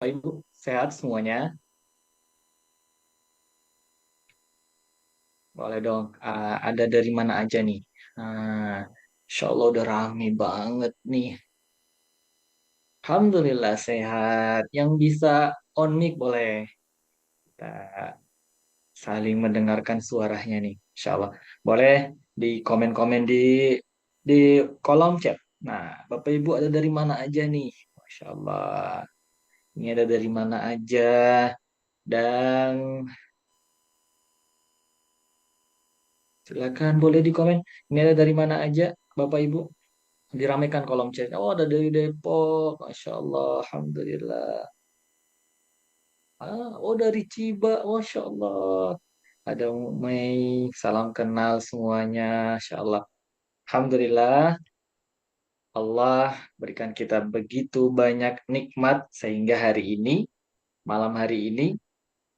Bapak Ibu sehat semuanya? Boleh dong. Ada dari mana aja nih? Ah, Insya Allah udah rame banget nih. Alhamdulillah sehat. Yang bisa on mic boleh. Kita saling mendengarkan suaranya nih. Insya Allah. Boleh di komen-komen di kolom chat. Nah, Bapak Ibu ada dari mana aja nih? Masya Allah. Ini ada dari mana aja. Dan silakan boleh di komen. Ini ada dari mana aja, Bapak Ibu. Diramaikan kolom chat. Oh, ada dari Depok. Masya Allah. Alhamdulillah. Oh, dari Ciba. Masya Allah. Ada Mei. Salam kenal semuanya. Masya Allah. Alhamdulillah. Allah berikan kita begitu banyak nikmat sehingga hari ini, malam hari ini,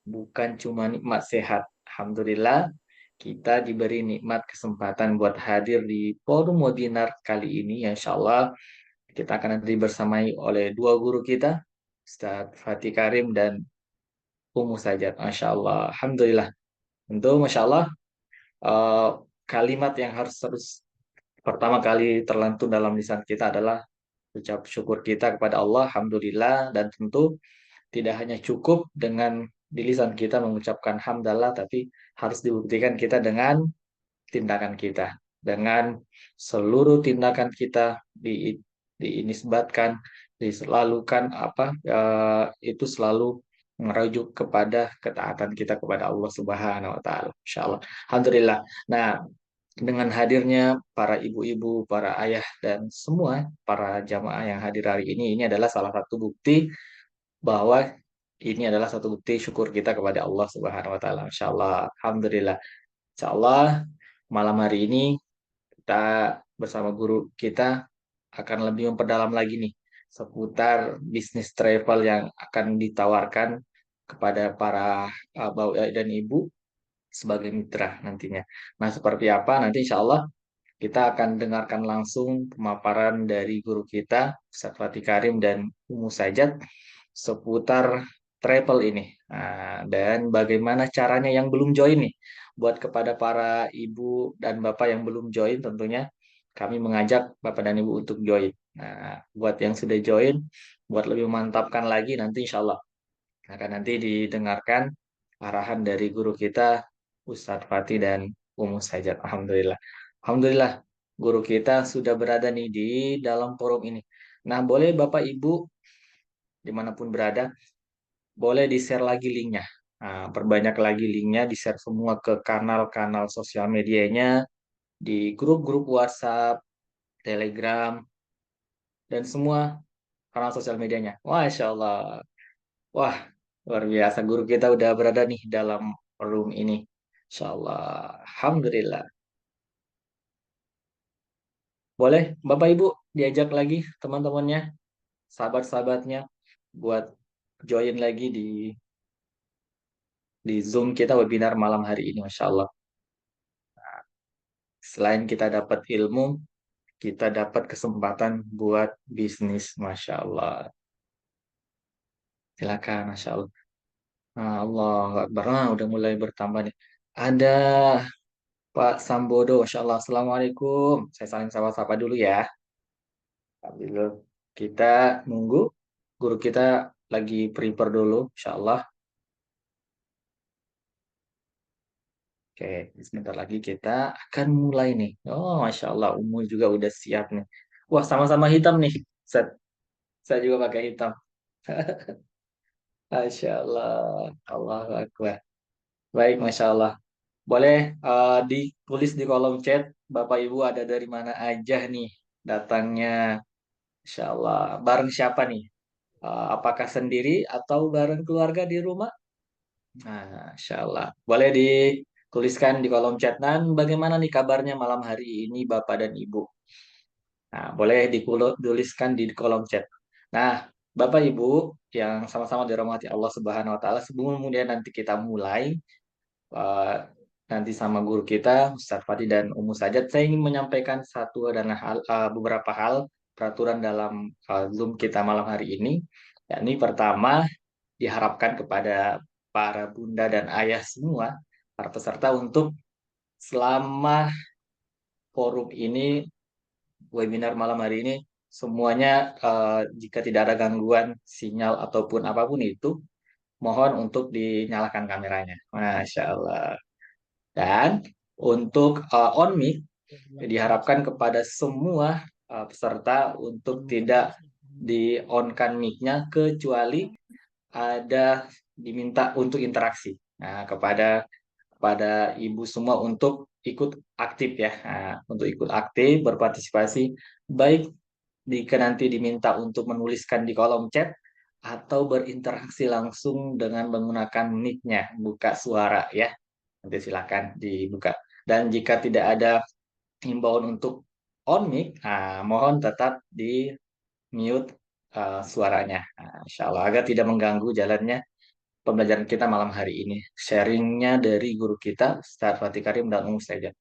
bukan cuma nikmat sehat. Alhamdulillah, kita diberi nikmat kesempatan buat hadir di forum webinar kali ini. Insya Allah, kita akan nanti bersamai oleh dua guru kita, Ustadz Fatih Karim dan Umu Sajat. Masya Allah. Alhamdulillah. Tentu, Masya Allah, eh, kalimat yang harus terus pertama kali terlantun dalam lisan kita adalah ucap syukur kita kepada Allah. Alhamdulillah. Dan tentu tidak hanya cukup dengan di lisan kita mengucapkan hamdalah, tapi harus dibuktikan kita dengan tindakan kita. Dengan seluruh tindakan kita dinisbatkan, diselalukan itu selalu merujuk kepada ketaatan kita kepada Allah Subhanahu wa taala. Insyaallah. Alhamdulillah. Nah, dengan hadirnya para ibu-ibu, para ayah dan semua para jamaah yang hadir hari ini adalah salah satu bukti bahwa ini adalah satu bukti syukur kita kepada Allah Subhanahu wa taala. Insyaallah. Alhamdulillah. Insyaallah malam hari ini kita bersama guru kita akan lebih memperdalam lagi nih seputar bisnis travel yang akan ditawarkan kepada para bapak dan ibu sebagai mitra nantinya. Nah, seperti apa nanti insya Allah kita akan dengarkan langsung pemaparan dari guru kita, Ustadz Fatih Karim dan Umu Sajat seputar travel ini. Dan bagaimana caranya yang belum join nih. Buat kepada para ibu dan bapak yang belum join tentunya kami mengajak bapak dan ibu untuk join. Nah, buat yang sudah join, buat lebih memantapkan lagi nanti insya Allah akan nanti didengarkan arahan dari guru kita Ustadz Fatih dan Umu Sajat. Alhamdulillah. Alhamdulillah guru kita sudah berada nih di dalam forum ini. Nah, boleh Bapak Ibu dimanapun berada, boleh di-share lagi linknya. Nah, perbanyak lagi linknya, di-share semua ke kanal-kanal sosial medianya, di grup-grup WhatsApp, Telegram, dan semua kanal sosial medianya. Masya Allah. Wah, luar biasa. Guru kita udah berada nih dalam room ini. Insya Allah. Alhamdulillah. Boleh Bapak Ibu diajak lagi teman-temannya, sahabat-sahabatnya buat join lagi di Zoom kita webinar malam hari ini. Masya Allah. Selain kita dapat ilmu, kita dapat kesempatan buat bisnis. Masya Allah. Silakan, Masya Allah. Allah Akbar. Udah mulai bertambah nih. Ada Pak Sambodo, Masya Allah. Assalamualaikum. Saya saling sapa-sapa dulu ya. Sambil kita nunggu guru kita lagi prepare dulu, Insya Allah. Oke, sebentar lagi kita akan mulai nih. Oh, Masya Allah, Umul juga udah siap nih. Wah, sama-sama hitam nih. Set. Saya juga pakai hitam. Masya Allah. Allahu Akbar. Baik, Masya Allah. Boleh ditulis di kolom chat, Bapak Ibu ada dari mana aja nih datangnya. Insya Allah. Bareng siapa nih? Apakah sendiri atau bareng keluarga di rumah? Nah, Insya Allah. Boleh dituliskan di kolom chat. Dan bagaimana nih kabarnya malam hari ini Bapak dan Ibu? Nah, boleh dituliskan di kolom chat. Nah, Bapak Ibu yang sama-sama dirahmati Allah Subhanahu wa taala, sebelum kemudian nanti kita mulai eh, nanti sama guru kita Ustadz Fadi dan Umu Sajat, saya ingin menyampaikan beberapa hal peraturan dalam Zoom kita malam hari ini. Yakni pertama, diharapkan kepada para bunda dan ayah semua, para peserta untuk selama forum ini, webinar malam hari ini, semuanya jika tidak ada gangguan sinyal ataupun apapun itu, mohon untuk dinyalakan kameranya. Masya Allah. Dan untuk on mic, diharapkan kepada semua peserta untuk tidak di-on-kan mic-nya kecuali ada diminta untuk interaksi. Nah, kepada ibu semua untuk ikut aktif ya. Nah, untuk ikut aktif berpartisipasi baik jika nanti diminta untuk menuliskan di kolom chat atau berinteraksi langsung dengan menggunakan mic-nya, buka suara ya. Nanti silakan dibuka. Dan jika tidak ada himbauan untuk on mic, mohon tetap di mute suaranya. Insya Allah agar tidak mengganggu jalannya pembelajaran kita malam hari ini. Sharingnya dari guru kita, Ustaz Fatih Karim dan Umum saja.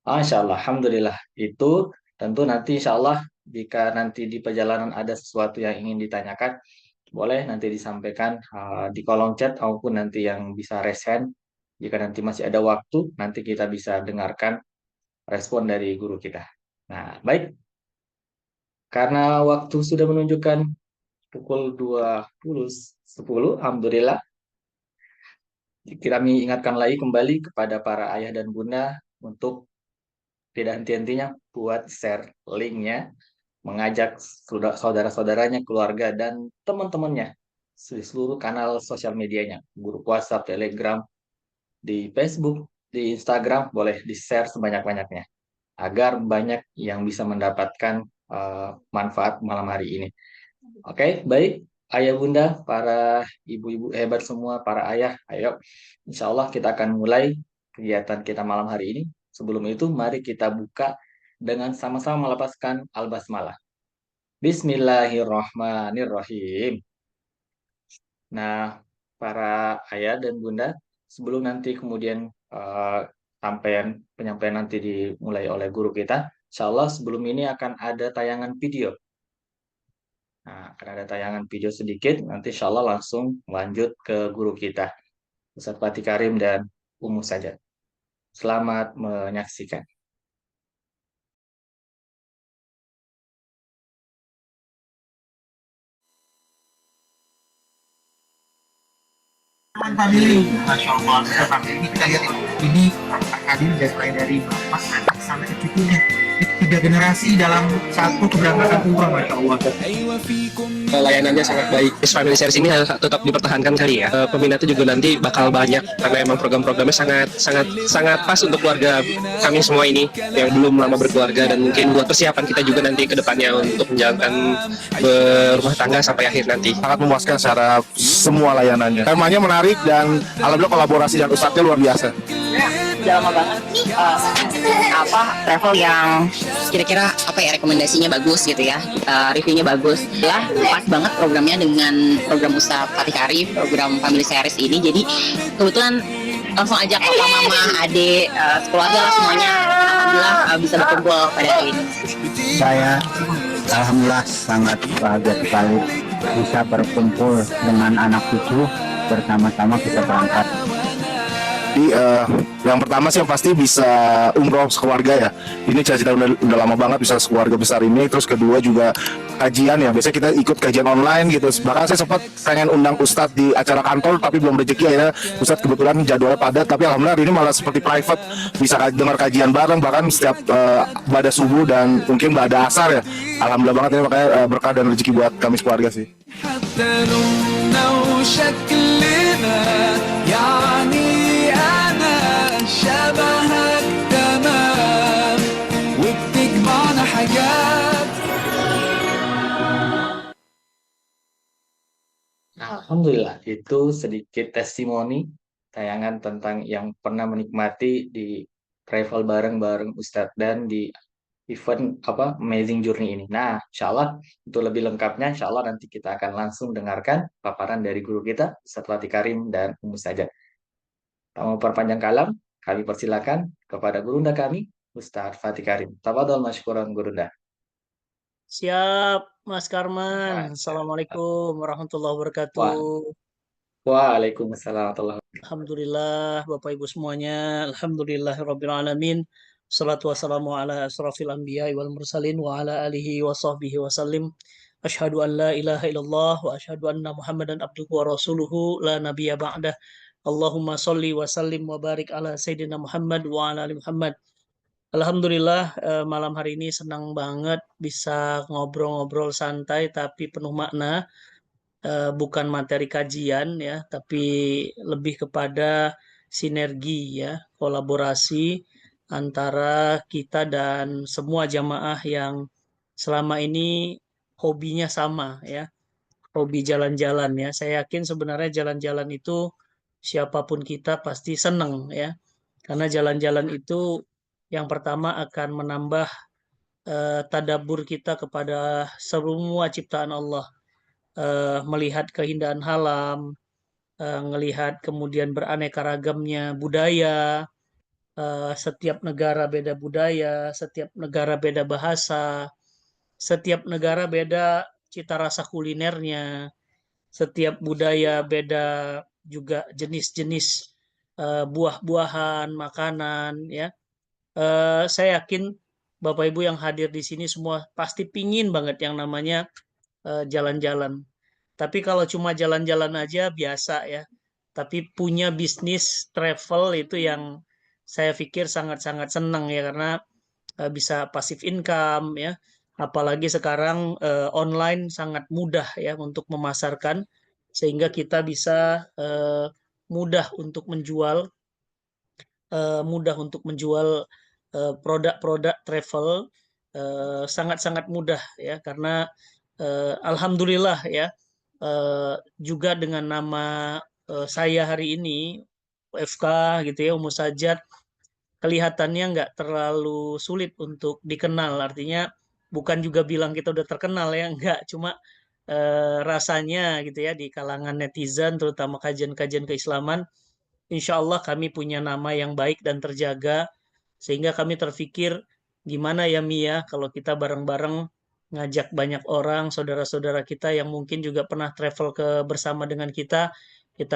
Insya Allah, Alhamdulillah. Itu tentu nanti insya Allah jika nanti di perjalanan ada sesuatu yang ingin ditanyakan, boleh nanti disampaikan di kolom chat maupun nanti yang bisa raise hand. Jika nanti masih ada waktu, nanti kita bisa dengarkan respon dari guru kita. Nah, baik. Karena waktu sudah menunjukkan pukul 20.10, Alhamdulillah. Kami ingatkan lagi kembali kepada para ayah dan bunda untuk tidak henti-hentinya buat share linknya, mengajak saudara-saudaranya, keluarga, dan teman-temannya di seluruh kanal sosial medianya, grup WhatsApp, Telegram, di Facebook, di Instagram, boleh di-share sebanyak-banyaknya, agar banyak yang bisa mendapatkan manfaat malam hari ini. Oke, baik. Ayah bunda, para ibu-ibu hebat semua, para ayah, ayo. Insya Allah kita akan mulai kegiatan kita malam hari ini. Sebelum itu, mari kita buka dengan sama-sama melepaskan al-basmalah. Bismillahirrahmanirrahim. Nah, para ayah dan bunda, sebelum nanti kemudian eh, penyampaian nanti dimulai oleh guru kita, insya Allah sebelum ini akan ada tayangan video. Nah, akan ada tayangan video sedikit, nanti insya Allah langsung lanjut ke guru kita, Ustadz Fatih Karim dan Umu saja. Selamat menyaksikan. Family, Masya Allah, family ini kita lihat ini hadir dari bapak anak sampai ke cucunya. Itu 3 generasi dalam satu keberangkatan umroh, Masya Allah. Layanannya sangat baik. Family Series ini harus tetap dipertahankan kali ya. Peminatnya juga nanti bakal banyak karena emang program-programnya sangat sangat sangat pas untuk keluarga kami semua ini yang belum lama berkeluarga, dan mungkin buat persiapan kita juga nanti ke depannya untuk menjalankan berumah tangga sampai akhir nanti. Sangat memuaskan secara semua layanannya. Temanya menarik dan alhamdulillah kolaborasi dan ustadznya luar biasa. Udah lama banget travel yang kira-kira rekomendasinya bagus gitu ya, reviewnya bagus lah, pas banget programnya dengan program Ustadz Fatih Karim, program Family Series ini. Jadi kebetulan langsung ajak papa, mama, adik, sekeluarga lah semuanya, alhamdulillah bisa berkumpul pada hari ini. Saya alhamdulillah sangat bahagia sekali bisa berkumpul dengan anak cucu, bersama-sama kita berangkat. Jadi yang pertama sih yang pasti bisa umroh sekeluarga ya. Ini cita-cita udah lama banget bisa sekeluarga besar ini. Terus kedua juga kajian ya. Biasanya kita ikut kajian online gitu. Bahkan saya sempat pengen undang Ustadz di acara kantor tapi belum rezeki, akhirnya Ustadz kebetulan jadwalnya padat. Tapi alhamdulillah ini malah seperti private, bisa dengar kajian bareng bahkan setiap pada subuh dan mungkin pada asar ya. Alhamdulillah banget ini, makanya berkah dan rezeki buat kami sekeluarga sih. Alhamdulillah, itu sedikit testimoni tayangan tentang yang pernah menikmati di travel bareng-bareng Ustadz dan di event Amazing Journey ini. Nah, insya Allah untuk lebih lengkapnya, insya Allah nanti kita akan langsung dengarkan paparan dari guru kita, Ustadz Fatih Karim dan Umu saja. Tak mau perpanjang kalam, kami persilakan kepada gurunda kami, Ustadz Fatih Karim. Tafadhol masykuran gurunda. Siap, Mas Karman. Mantap. Assalamualaikum warahmatullahi wabarakatuh. Wah, Waalaikumsalam warahmatullahi Alhamdulillah, Bapak Ibu semuanya. Alhamdulillahirabbil alamin. Salatu wassalamu ala asrafil anbiya wal mursalin wa ala alihi wa sahbihi wasallim. Asyhadu an la ilaha illallah wa asyhadu anna Muhammadan abduhu wa rasuluhu la nabiyya ba'dah. Allahumma sholli wa sallim wa barik ala sayyidina Muhammad wa ala ali Muhammad. Alhamdulillah, malam hari ini senang banget bisa ngobrol-ngobrol santai tapi penuh makna, bukan materi kajian ya, tapi lebih kepada sinergi ya, kolaborasi antara kita dan semua jamaah yang selama ini hobinya sama ya, hobi jalan-jalan ya. Saya yakin sebenarnya jalan-jalan itu siapapun kita pasti seneng ya, karena jalan-jalan itu yang pertama akan menambah tadabbur kita kepada semua ciptaan Allah, melihat keindahan alam, ngelihat kemudian beraneka ragamnya budaya, setiap negara beda budaya, setiap negara beda bahasa, setiap negara beda cita rasa kulinernya, setiap budaya beda juga jenis-jenis buah-buahan, makanan ya. Saya yakin Bapak Ibu yang hadir di sini semua pasti pingin banget yang namanya jalan-jalan. Tapi kalau cuma jalan-jalan aja biasa ya. Tapi punya bisnis travel itu yang saya pikir sangat-sangat senang ya, karena bisa pasif income ya. Apalagi sekarang online sangat mudah ya untuk memasarkan, sehingga kita bisa mudah untuk menjual produk-produk travel, sangat-sangat mudah ya, karena alhamdulillah ya, juga dengan nama saya hari ini UFK gitu ya, Umu Sajat, kelihatannya nggak terlalu sulit untuk dikenal. Artinya bukan juga bilang kita udah terkenal ya, nggak, cuma rasanya gitu ya di kalangan netizen, terutama kajian-kajian keislaman, insya Allah kami punya nama yang baik dan terjaga, sehingga kami terpikir gimana ya Mia kalau kita bareng-bareng ngajak banyak orang, saudara-saudara kita yang mungkin juga pernah travel bersama dengan kita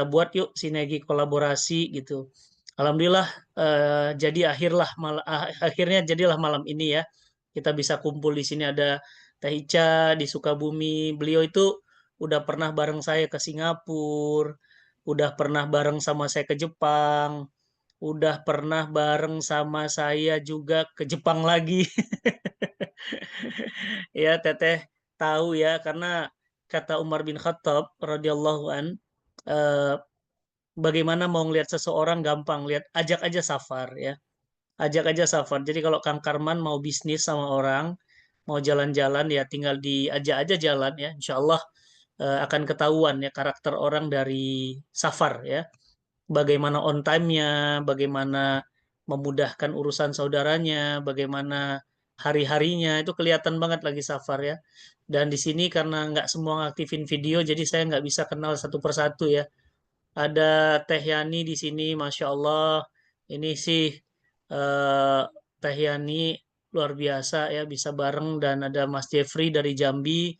buat yuk sinergi kolaborasi gitu. Alhamdulillah, jadi akhirnya jadilah malam ini ya. Kita bisa kumpul di sini, ada Teh Ica di Sukabumi. Beliau itu udah pernah bareng saya ke Singapura, udah pernah bareng sama saya ke Jepang, udah pernah bareng sama saya juga ke Jepang lagi. Ya, Teteh tahu ya, karena kata Umar bin Khattab radhiyallahu an, eh, bagaimana mau ngelihat seseorang gampang, lihat ajak aja safar ya. Ajak aja safar. Jadi kalau Kang Karman mau bisnis sama orang, mau jalan-jalan ya tinggal diajak aja jalan ya. Insya Allah akan ketahuan ya karakter orang dari safar ya. Bagaimana on time-nya, bagaimana memudahkan urusan saudaranya, bagaimana hari-harinya, itu kelihatan banget lagi safar ya. Dan di sini karena nggak semua ngaktifin video, jadi saya nggak bisa kenal satu persatu ya. Ada Teh Yani di sini, Masya Allah. Ini sih eh, Teh Yani luar biasa ya, bisa bareng. Dan ada Mas Jeffrey dari Jambi,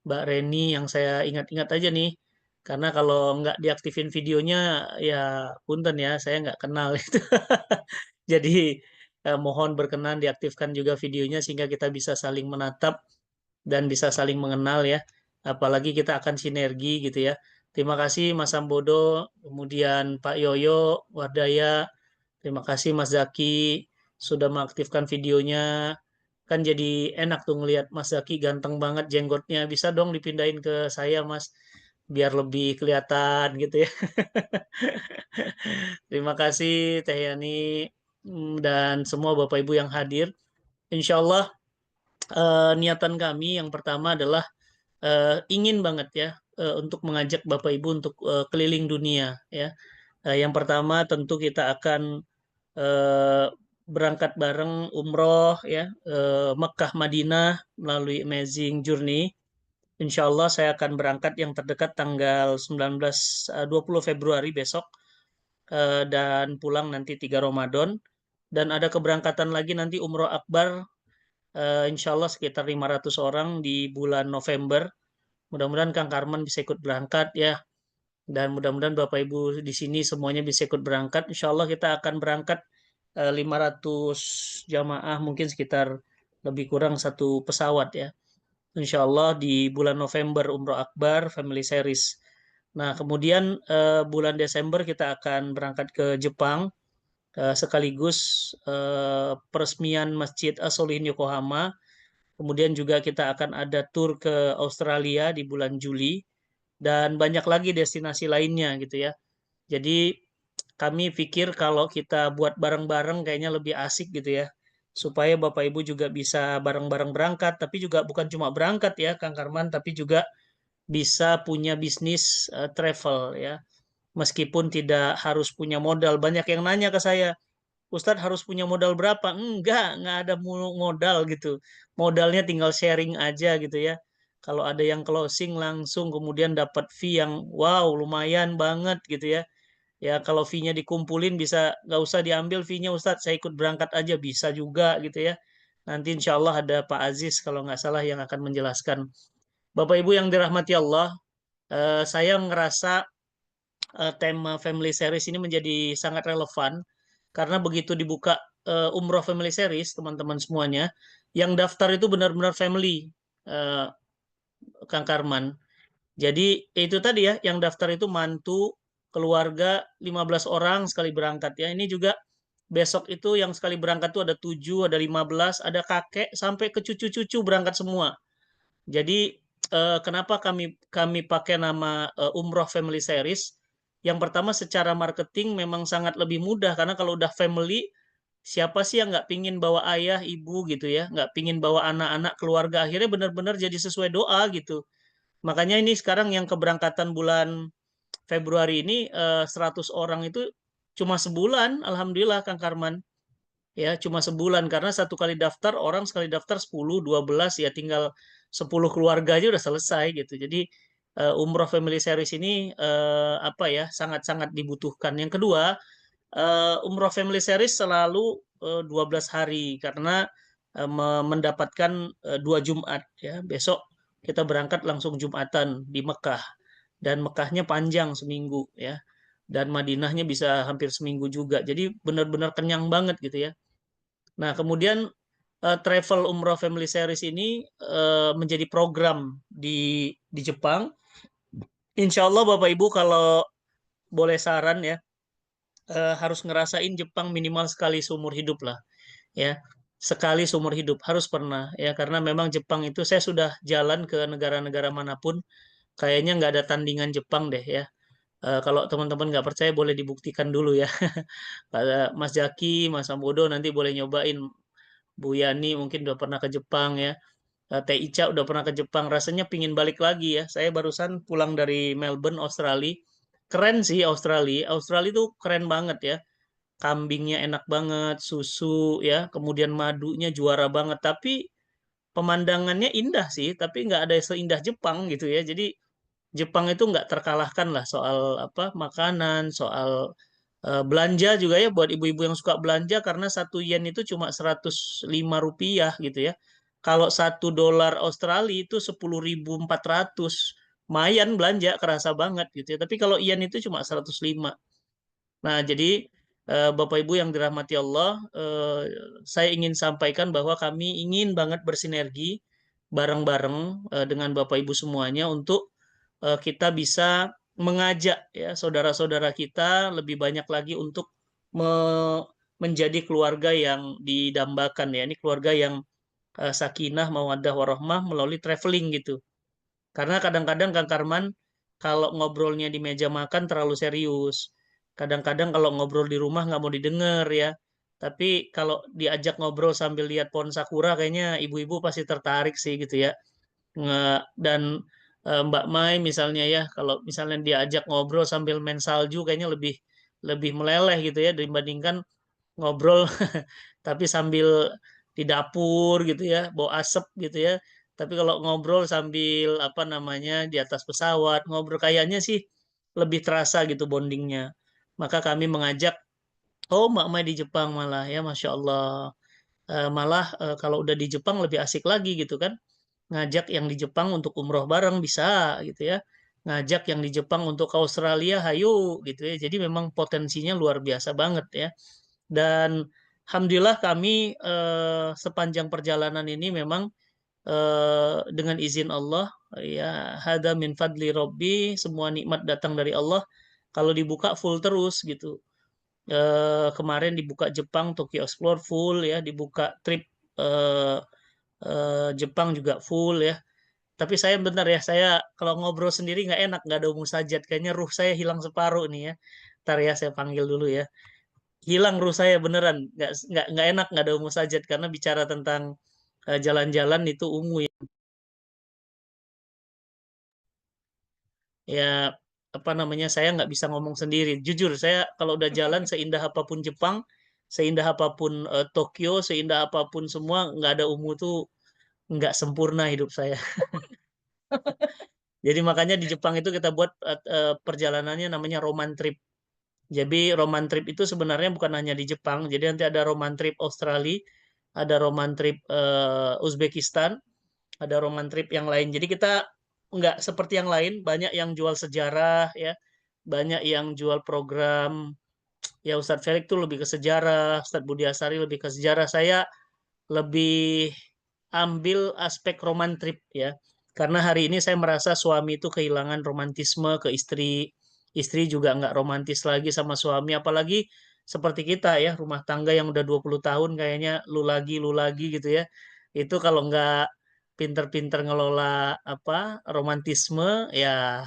Mbak Reni yang saya ingat-ingat aja nih. Karena kalau nggak diaktifin videonya, ya punten ya, saya nggak kenal itu. Jadi mohon berkenan diaktifkan juga videonya sehingga kita bisa saling menatap dan bisa saling mengenal ya. Apalagi kita akan sinergi gitu ya. Terima kasih Mas Sambodo, kemudian Pak Yoyo, Wardaya, terima kasih Mas Zaki sudah mengaktifkan videonya. Kan jadi enak tuh ngelihat Mas Zaki ganteng banget jenggotnya. Bisa dong dipindahin ke saya Mas, biar lebih kelihatan gitu ya. Terima kasih Teh Yani, dan semua Bapak Ibu yang hadir. Insya Allah niatan kami yang pertama adalah ingin banget ya untuk mengajak Bapak Ibu untuk keliling dunia ya. Yang pertama tentu kita akan eh, berangkat bareng umroh ya, Mekah Madinah melalui Amazing Journey. Insya Allah saya akan berangkat yang terdekat tanggal 20 Februari besok, dan pulang nanti 3 Ramadan. Dan ada keberangkatan lagi nanti Umroh Akbar insya Allah sekitar 500 orang di bulan November. Mudah-mudahan Kang Karman bisa ikut berangkat ya. Dan mudah-mudahan Bapak Ibu di sini semuanya bisa ikut berangkat. Insya Allah kita akan berangkat 500 jamaah, mungkin sekitar lebih kurang satu pesawat ya. Insya Allah di bulan November Umroh Akbar Family Series. Nah, kemudian bulan Desember kita akan berangkat ke Jepang sekaligus peresmian Masjid As-Solihin Yokohama. Kemudian juga kita akan ada tur ke Australia di bulan Juli dan banyak lagi destinasi lainnya gitu ya. Jadi kami pikir kalau kita buat bareng-bareng kayaknya lebih asik gitu ya. Supaya Bapak Ibu juga bisa bareng-bareng berangkat, tapi juga bukan cuma berangkat ya Kang Karman, tapi juga bisa punya bisnis travel ya. Meskipun tidak harus punya modal. Banyak yang nanya ke saya, Ustadz harus punya modal berapa? Enggak ada modal gitu. Modalnya tinggal sharing aja gitu ya. Kalau ada yang closing langsung kemudian dapat fee yang wow lumayan banget gitu ya. Ya kalau fee-nya dikumpulin bisa nggak usah diambil fee-nya Ustadz, saya ikut berangkat aja bisa juga gitu ya. Nanti insya Allah ada Pak Aziz kalau nggak salah yang akan menjelaskan. Bapak Ibu yang dirahmati Allah, saya ngerasa tema Family Series ini menjadi sangat relevan karena begitu dibuka Umroh Family Series, teman-teman semuanya, yang daftar itu benar-benar family, eh, Kang Karman. Jadi itu tadi ya, yang daftar itu mantu, keluarga 15 orang sekali berangkat ya. Ini juga besok itu yang sekali berangkat tuh ada 7, ada 15, ada kakek sampai ke cucu-cucu berangkat semua. Jadi kenapa kami kami pakai nama Umroh Family Series? Yang pertama secara marketing memang sangat lebih mudah karena kalau udah family, siapa sih yang nggak pingin bawa ayah, ibu gitu ya, nggak pingin bawa anak-anak, keluarga, akhirnya benar-benar jadi sesuai doa gitu. Makanya ini sekarang yang keberangkatan bulan Februari ini 100 orang itu cuma sebulan, Alhamdulillah Kang Karman. Ya, cuma sebulan karena satu kali daftar orang sekali daftar 10, 12 ya tinggal 10 keluarga aja udah selesai gitu. Jadi Umroh Family Series ini apa ya sangat-sangat dibutuhkan. Yang kedua, Umroh Family Series selalu 12 hari karena mendapatkan 2 Jumat ya. Besok kita berangkat langsung Jumatan di Mekah dan Mekahnya panjang seminggu ya. Dan Madinahnya bisa hampir seminggu juga. Jadi benar-benar kenyang banget gitu ya. Nah, kemudian Travel Umroh Family Series ini menjadi program di Jepang. Insya Allah Bapak Ibu kalau boleh saran ya, harus ngerasain Jepang minimal sekali seumur hidup lah, ya. Sekali seumur hidup harus pernah ya, karena memang Jepang itu saya sudah jalan ke negara-negara manapun, kayaknya nggak ada tandingan Jepang deh ya. Kalau teman-teman nggak percaya boleh dibuktikan dulu ya. Mas Jaki, Mas Sambodo nanti boleh nyobain. Bu Yani mungkin udah pernah ke Jepang ya. Teh Ica udah pernah ke Jepang. Rasanya pingin balik lagi ya. Saya barusan pulang dari Melbourne, Australia. Keren sih Australia. Australia itu keren banget ya. Kambingnya enak banget, susu ya. Kemudian madunya juara banget. Tapi pemandangannya indah sih. Tapi nggak ada seindah Jepang gitu ya. Jadi Jepang itu nggak terkalahkan lah soal apa makanan, soal belanja juga ya buat ibu-ibu yang suka belanja karena 1 yen itu cuma 105 rupiah gitu ya. Kalau 1 dolar Australia itu 10.400, lumayan belanja kerasa banget gitu ya. Tapi kalau yen itu cuma 105. Nah, jadi Bapak Ibu yang dirahmati Allah, saya ingin sampaikan bahwa kami ingin banget bersinergi bareng-bareng dengan Bapak Ibu semuanya untuk kita bisa mengajak ya saudara-saudara kita lebih banyak lagi untuk menjadi keluarga yang didambakan ya. Ini keluarga yang sakinah, mawaddah, warahmah melalui traveling gitu. Karena kadang-kadang Kang Karman kalau ngobrolnya di meja makan terlalu serius. Kadang-kadang kalau ngobrol di rumah nggak mau didengar ya. Tapi kalau diajak ngobrol sambil lihat pohon sakura kayaknya ibu-ibu pasti tertarik sih gitu ya. Dan Mbak Mai misalnya ya, kalau misalnya diajak ngobrol sambil main salju kayaknya lebih lebih meleleh gitu ya dibandingkan ngobrol tapi sambil di dapur gitu ya, bawa asap gitu ya. Tapi kalau ngobrol sambil apa namanya di atas pesawat, ngobrol kayaknya sih lebih terasa gitu bondingnya. Maka kami mengajak, oh Mbak Mai di Jepang malah ya, Masya Allah. Malah kalau udah di Jepang lebih asik lagi gitu kan, ngajak yang di Jepang untuk umroh bareng bisa gitu ya, ngajak yang di Jepang untuk ke Australia hayu gitu ya. Jadi memang potensinya luar biasa banget ya. Dan alhamdulillah kami sepanjang perjalanan ini memang dengan izin Allah, ya hada min fadli Robbi, semua nikmat datang dari Allah. Kalau dibuka full terus gitu. Kemarin dibuka Jepang Tokyo Explore full ya, dibuka trip eh, Jepang juga full ya. Tapi saya benar ya, saya kalau ngobrol sendiri nggak enak, nggak ada musajat. Kayaknya ruh saya hilang separuh nih ya. Ntar ya saya panggil dulu ya. Hilang ruh saya beneran, nggak enak nggak ada musajat karena bicara tentang jalan-jalan itu ya. Ya apa namanya, saya nggak bisa ngomong sendiri. Jujur saya kalau udah jalan seindah apapun Jepang, seindah apapun Tokyo, seindah apapun semua, nggak ada tuh nggak sempurna hidup saya. Jadi makanya di Jepang itu kita buat perjalanannya namanya roman trip. Jadi roman trip itu sebenarnya bukan hanya di Jepang. Jadi nanti ada roman trip Australia, ada roman trip Uzbekistan, ada roman trip yang lain. Jadi kita nggak seperti yang lain, banyak yang jual sejarah ya, banyak yang jual program. Ya Ustadz Felix tuh lebih ke sejarah, Ustadz Budi Asari lebih ke sejarah. Saya lebih ambil aspek roman trip ya. Karena hari ini saya merasa suami itu kehilangan romantisme ke istri. Istri juga nggak romantis lagi sama suami. Apalagi seperti kita ya, rumah tangga yang udah 20 tahun kayaknya lu lagi gitu ya. Itu kalau nggak pinter-pinter ngelola apa romantisme ya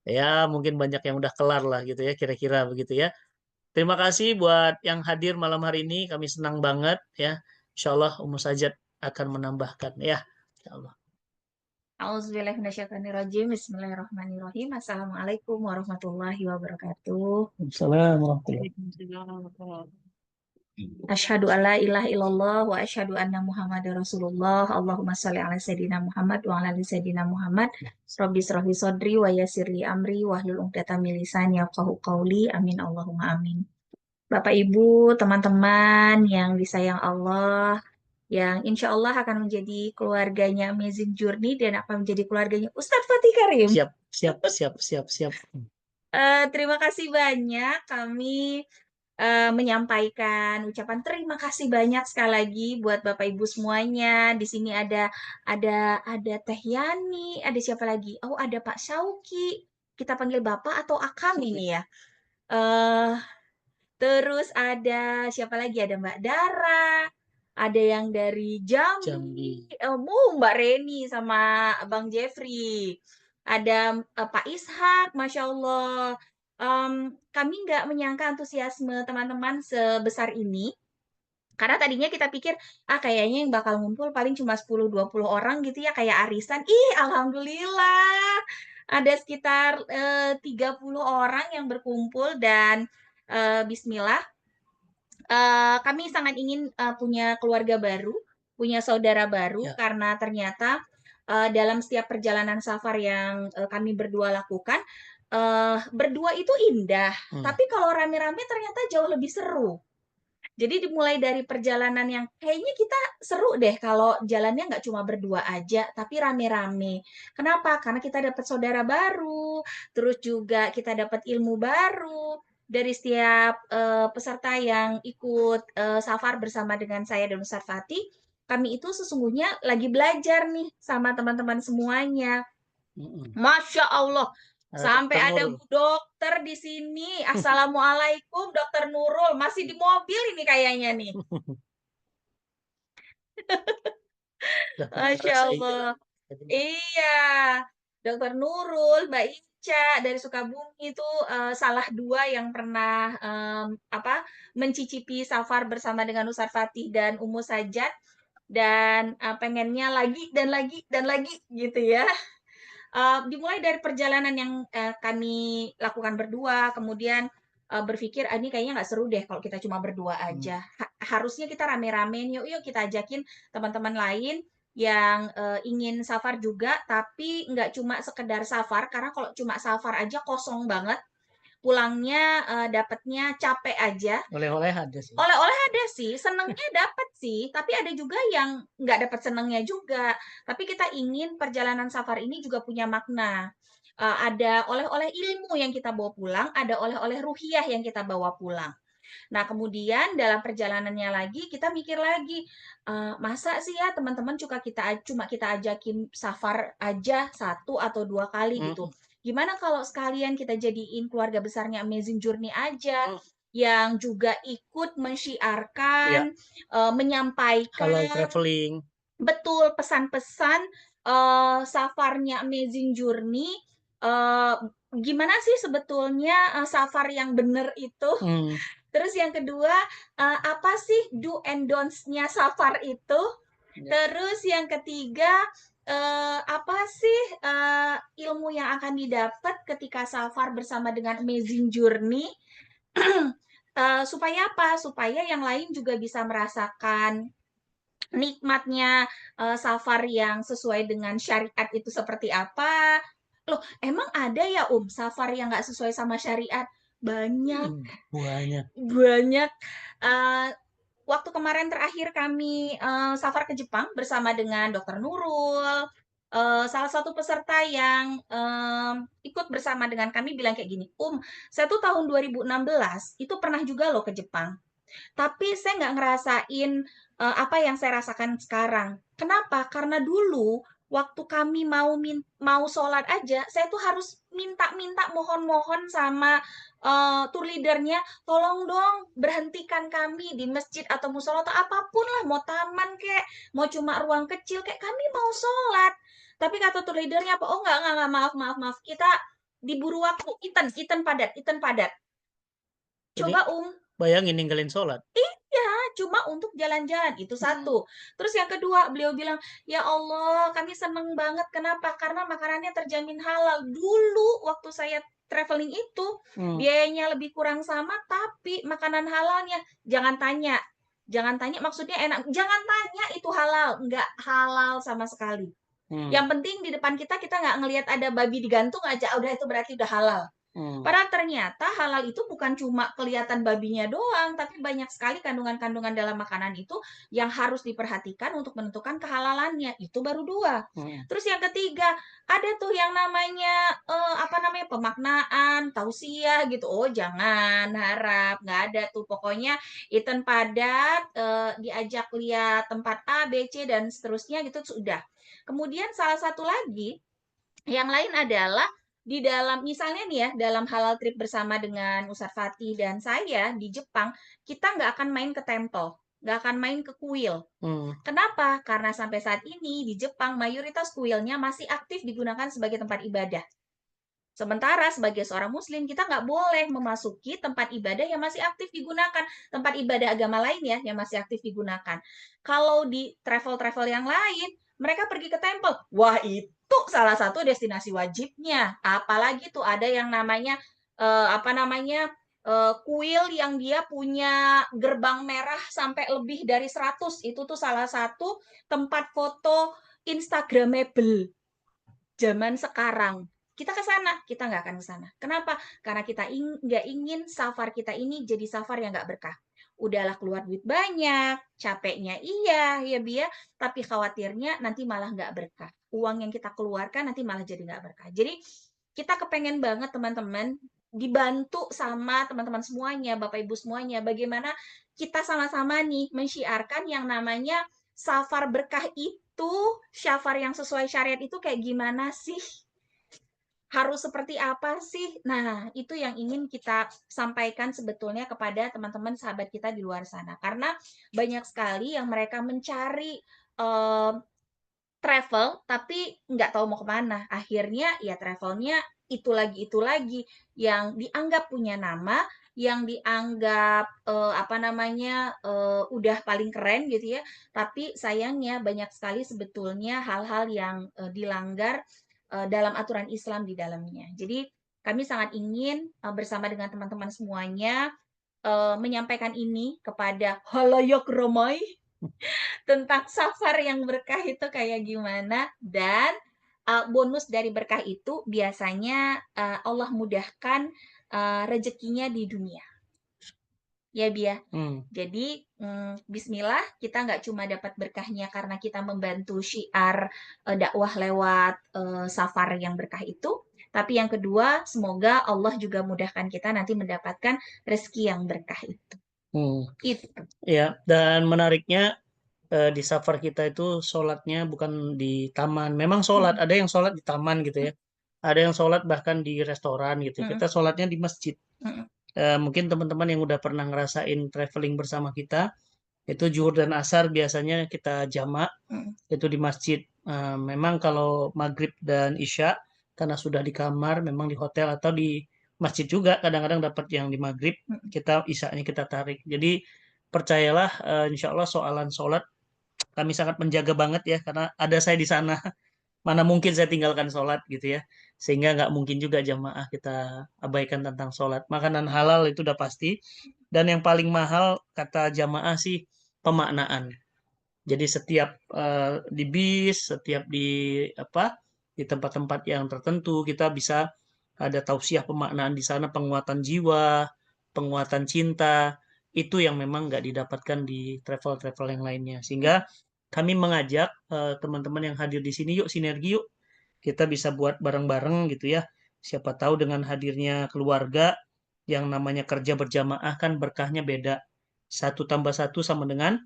ya mungkin banyak yang udah kelar lah gitu ya, kira-kira begitu ya. Terima kasih buat yang hadir malam hari ini. Kami senang banget ya. Insya Allah Ummu Sajat akan menambahkan ya. Insya Allah. Auzubillahiminasyaitonirrajim. Bismillahirrahmanirrahim. Assalamualaikum warahmatullahi wabarakatuh. Assalamualaikum warahmatullahi wabarakatuh. Asyhadu alla ilaha illallah wa asyhadu anna Muhammadar Rasulullah. Allahumma shalli ala sayyidina Muhammad wa ala ali sayyidina Muhammad. Rabbi shrahli sadri wa yassirli amri wahlul 'uqdatam min lisani yafqahu qawli. Amin Allahumma amin. Bapak Ibu, teman-teman yang disayang Allah, yang insya Allah akan menjadi keluarganya Amazing Journey dan akan menjadi keluarganya Ustadz Fatih Karim. Siap, siap, siap, siap, siap. Terima kasih banyak. Kami menyampaikan ucapan terima kasih banyak sekali lagi buat Bapak Ibu semuanya. Di sini ada Teh Yani, ada siapa lagi? Oh, ada Pak Syauki. Kita panggil Bapak atau Akang ini ya. Eh Terus ada siapa lagi? Ada Mbak Dara, ada yang dari Jambi, Jambi. Mbak Reni sama Bang Jeffrey, ada Pak Ishak, Masya Allah. Kami nggak menyangka antusiasme teman-teman sebesar ini. Karena tadinya kita pikir, kayaknya yang bakal ngumpul paling cuma 10-20 orang gitu ya, kayak arisan. Ih, Alhamdulillah. Ada sekitar 30 orang yang berkumpul dan Bismillah. Kami sangat ingin punya keluarga baru, punya saudara baru, Ya. karena ternyata dalam setiap perjalanan safar yang kami berdua lakukan, berdua itu indah, tapi kalau rame-rame ternyata jauh lebih seru. Jadi dimulai dari perjalanan yang kayaknya kita seru deh kalau jalannya nggak cuma berdua aja, tapi rame-rame. Kenapa? Karena kita dapat saudara baru, terus juga kita dapat ilmu baru dari setiap peserta yang ikut safar bersama dengan saya dan Ustadz Fatih. Kami itu sesungguhnya lagi belajar nih sama teman-teman semuanya. Masya Allah, sampai ada Bu Dokter di sini. Assalamualaikum, Dokter Nurul. Masih di mobil ini kayaknya nih. Masya Allah. Iya, Dokter Nurul, Mbak Ica dari Sukabumi itu salah dua yang pernah mencicipi safar bersama dengan Ustadz Fatih dan Ummu Sajat, dan pengennya lagi dan lagi dan lagi gitu ya. Dimulai dari perjalanan yang kami lakukan berdua, kemudian berpikir ini kayaknya nggak seru deh kalau kita cuma berdua aja. Harusnya kita rame-rame, yuk kita ajakin teman-teman lain yang ingin safar juga, tapi nggak cuma sekedar safar, karena kalau cuma safar aja kosong banget. pulangnya dapatnya capek aja. Oleh-oleh ada sih. Oleh-oleh ada sih, senengnya dapat sih, tapi ada juga yang nggak dapat senengnya juga. Tapi kita ingin perjalanan safar ini juga punya makna. Ada oleh-oleh ilmu yang kita bawa pulang, ada oleh-oleh ruhiyah yang kita bawa pulang. Nah, kemudian dalam perjalanannya lagi kita mikir lagi, masa sih ya teman-teman cuma kita ajakin safar aja 1 atau 2 kali gitu. Gimana kalau sekalian kita jadiin keluarga besarnya Amazing Journey aja, yang juga ikut mensyiarkan, Halal menyampaikan traveling. betul pesan-pesan safarnya Amazing Journey, gimana sih sebetulnya safar yang bener itu. Terus yang kedua, apa sih do and don'ts-nya safar itu. Terus yang ketiga, apa sih ilmu yang akan didapat ketika safar bersama dengan Amazing Journey. Supaya apa? Supaya yang lain juga bisa merasakan nikmatnya safar yang sesuai dengan syariat itu seperti apa. Loh, emang ada ya safar yang nggak sesuai sama syariat? Banyak. Banyak. Waktu kemarin terakhir kami safar ke Jepang bersama dengan Dr. Nurul, salah satu peserta yang ikut bersama dengan kami bilang kayak gini, saya tuh tahun 2016 itu pernah juga loh ke Jepang. Tapi saya nggak ngerasain apa yang saya rasakan sekarang. Kenapa? Karena dulu waktu kami mau sholat aja, saya tuh harus minta-minta, mohon-mohon sama tour leadernya, tolong dong berhentikan kami di masjid atau musola atau apapun lah, mau taman kek, mau cuma ruang kecil kek, kami mau sholat. Tapi kata tour leadernya apa? Oh enggak, maaf, kita diburu waktu, iten padat. Coba Bayangin ninggalin sholat. Iya, cuma untuk jalan-jalan, itu satu. Terus yang kedua, beliau bilang, ya Allah, kami seneng banget. Kenapa? Karena makanannya terjamin halal. Dulu waktu saya traveling itu, biayanya lebih kurang sama, tapi makanan halalnya, jangan tanya maksudnya enak. Jangan tanya itu halal, nggak halal sama sekali. Yang penting di depan kita nggak ngelihat ada babi digantung aja, udah itu berarti udah halal. Padahal ternyata halal itu bukan cuma kelihatan babinya doang, tapi banyak sekali kandungan-kandungan dalam makanan itu yang harus diperhatikan untuk menentukan kehalalannya. Itu baru 2. Terus yang ketiga, ada tuh yang namanya pemaknaan, tausiah gitu. Oh, jangan harap, nggak ada tuh. Pokoknya iten padat, diajak lihat tempat A, B, C dan seterusnya gitu sudah. Kemudian salah satu lagi yang lain adalah di dalam misalnya nih ya, dalam halal trip bersama dengan Ustadz Fatih dan saya di Jepang, kita nggak akan main ke temple, nggak akan main ke kuil. Kenapa? Karena sampai saat ini di Jepang mayoritas kuilnya masih aktif digunakan sebagai tempat ibadah. Sementara sebagai seorang muslim kita nggak boleh memasuki tempat ibadah yang masih aktif digunakan, tempat ibadah agama lain ya yang masih aktif digunakan. Kalau di travel-travel yang lain, mereka pergi ke temple. Wah, itu salah satu destinasi wajibnya. Apalagi tuh ada yang namanya kuil yang dia punya gerbang merah sampai lebih dari 100. Itu tuh salah satu tempat foto Instagramable zaman sekarang. Kita ke sana, kita nggak akan ke sana. Kenapa? Karena kita nggak ingin safar kita ini jadi safar yang nggak berkah. Udahlah keluar duit banyak, capeknya iya, ya Bia, tapi khawatirnya nanti malah nggak berkah. Uang yang kita keluarkan nanti malah jadi nggak berkah. Jadi kita kepengen banget teman-teman dibantu sama teman-teman semuanya, Bapak Ibu semuanya, bagaimana kita sama-sama nih mensyiarkan yang namanya safar berkah itu, safar yang sesuai syariat itu kayak gimana sih? Harus seperti apa sih? Nah, itu yang ingin kita sampaikan sebetulnya kepada teman-teman sahabat kita di luar sana. Karena banyak sekali yang mereka mencari travel, tapi nggak tahu mau kemana. Akhirnya ya travelnya itu lagi yang dianggap punya nama, yang dianggap udah paling keren gitu ya. Tapi sayangnya banyak sekali sebetulnya hal-hal yang dilanggar dalam aturan Islam di dalamnya. Jadi kami sangat ingin bersama dengan teman-teman semuanya menyampaikan ini kepada halayak ramai tentang safar yang berkah itu kayak gimana, dan bonus dari berkah itu biasanya Allah mudahkan rezekinya di dunia. Ya, Bi ya. Jadi, bismillah kita nggak cuma dapat berkahnya karena kita membantu syiar dakwah lewat safar yang berkah itu, tapi yang kedua semoga Allah juga mudahkan kita nanti mendapatkan rezeki yang berkah itu. Itu. Ya, dan menariknya di safar kita itu sholatnya bukan di taman. Memang sholat, ada yang sholat di taman gitu ya. Ada yang sholat bahkan di restoran gitu. Kita sholatnya di masjid. Mungkin teman-teman yang udah pernah ngerasain traveling bersama kita, itu zuhur dan asar biasanya kita jamak, itu di masjid. Memang kalau maghrib dan isya, karena sudah di kamar, memang di hotel atau di masjid juga, kadang-kadang dapat yang di maghrib, kita isyanya kita tarik. Jadi percayalah, insya Allah soalan sholat kami sangat menjaga banget ya, karena ada saya di sana. Mana mungkin saya tinggalkan sholat gitu ya. Sehingga nggak mungkin juga jamaah kita abaikan tentang sholat. Makanan halal itu udah pasti. Dan yang paling mahal kata jamaah sih pemaknaan. Jadi setiap di bis, setiap di tempat-tempat yang tertentu kita bisa ada tausiah pemaknaan di sana, penguatan jiwa, penguatan cinta, itu yang memang nggak didapatkan di travel-travel yang lainnya. Sehingga kami mengajak teman-teman yang hadir di sini, yuk sinergi yuk, kita bisa buat bareng-bareng gitu ya. Siapa tahu dengan hadirnya keluarga yang namanya kerja berjamaah kan berkahnya beda. 1 tambah 1 sama dengan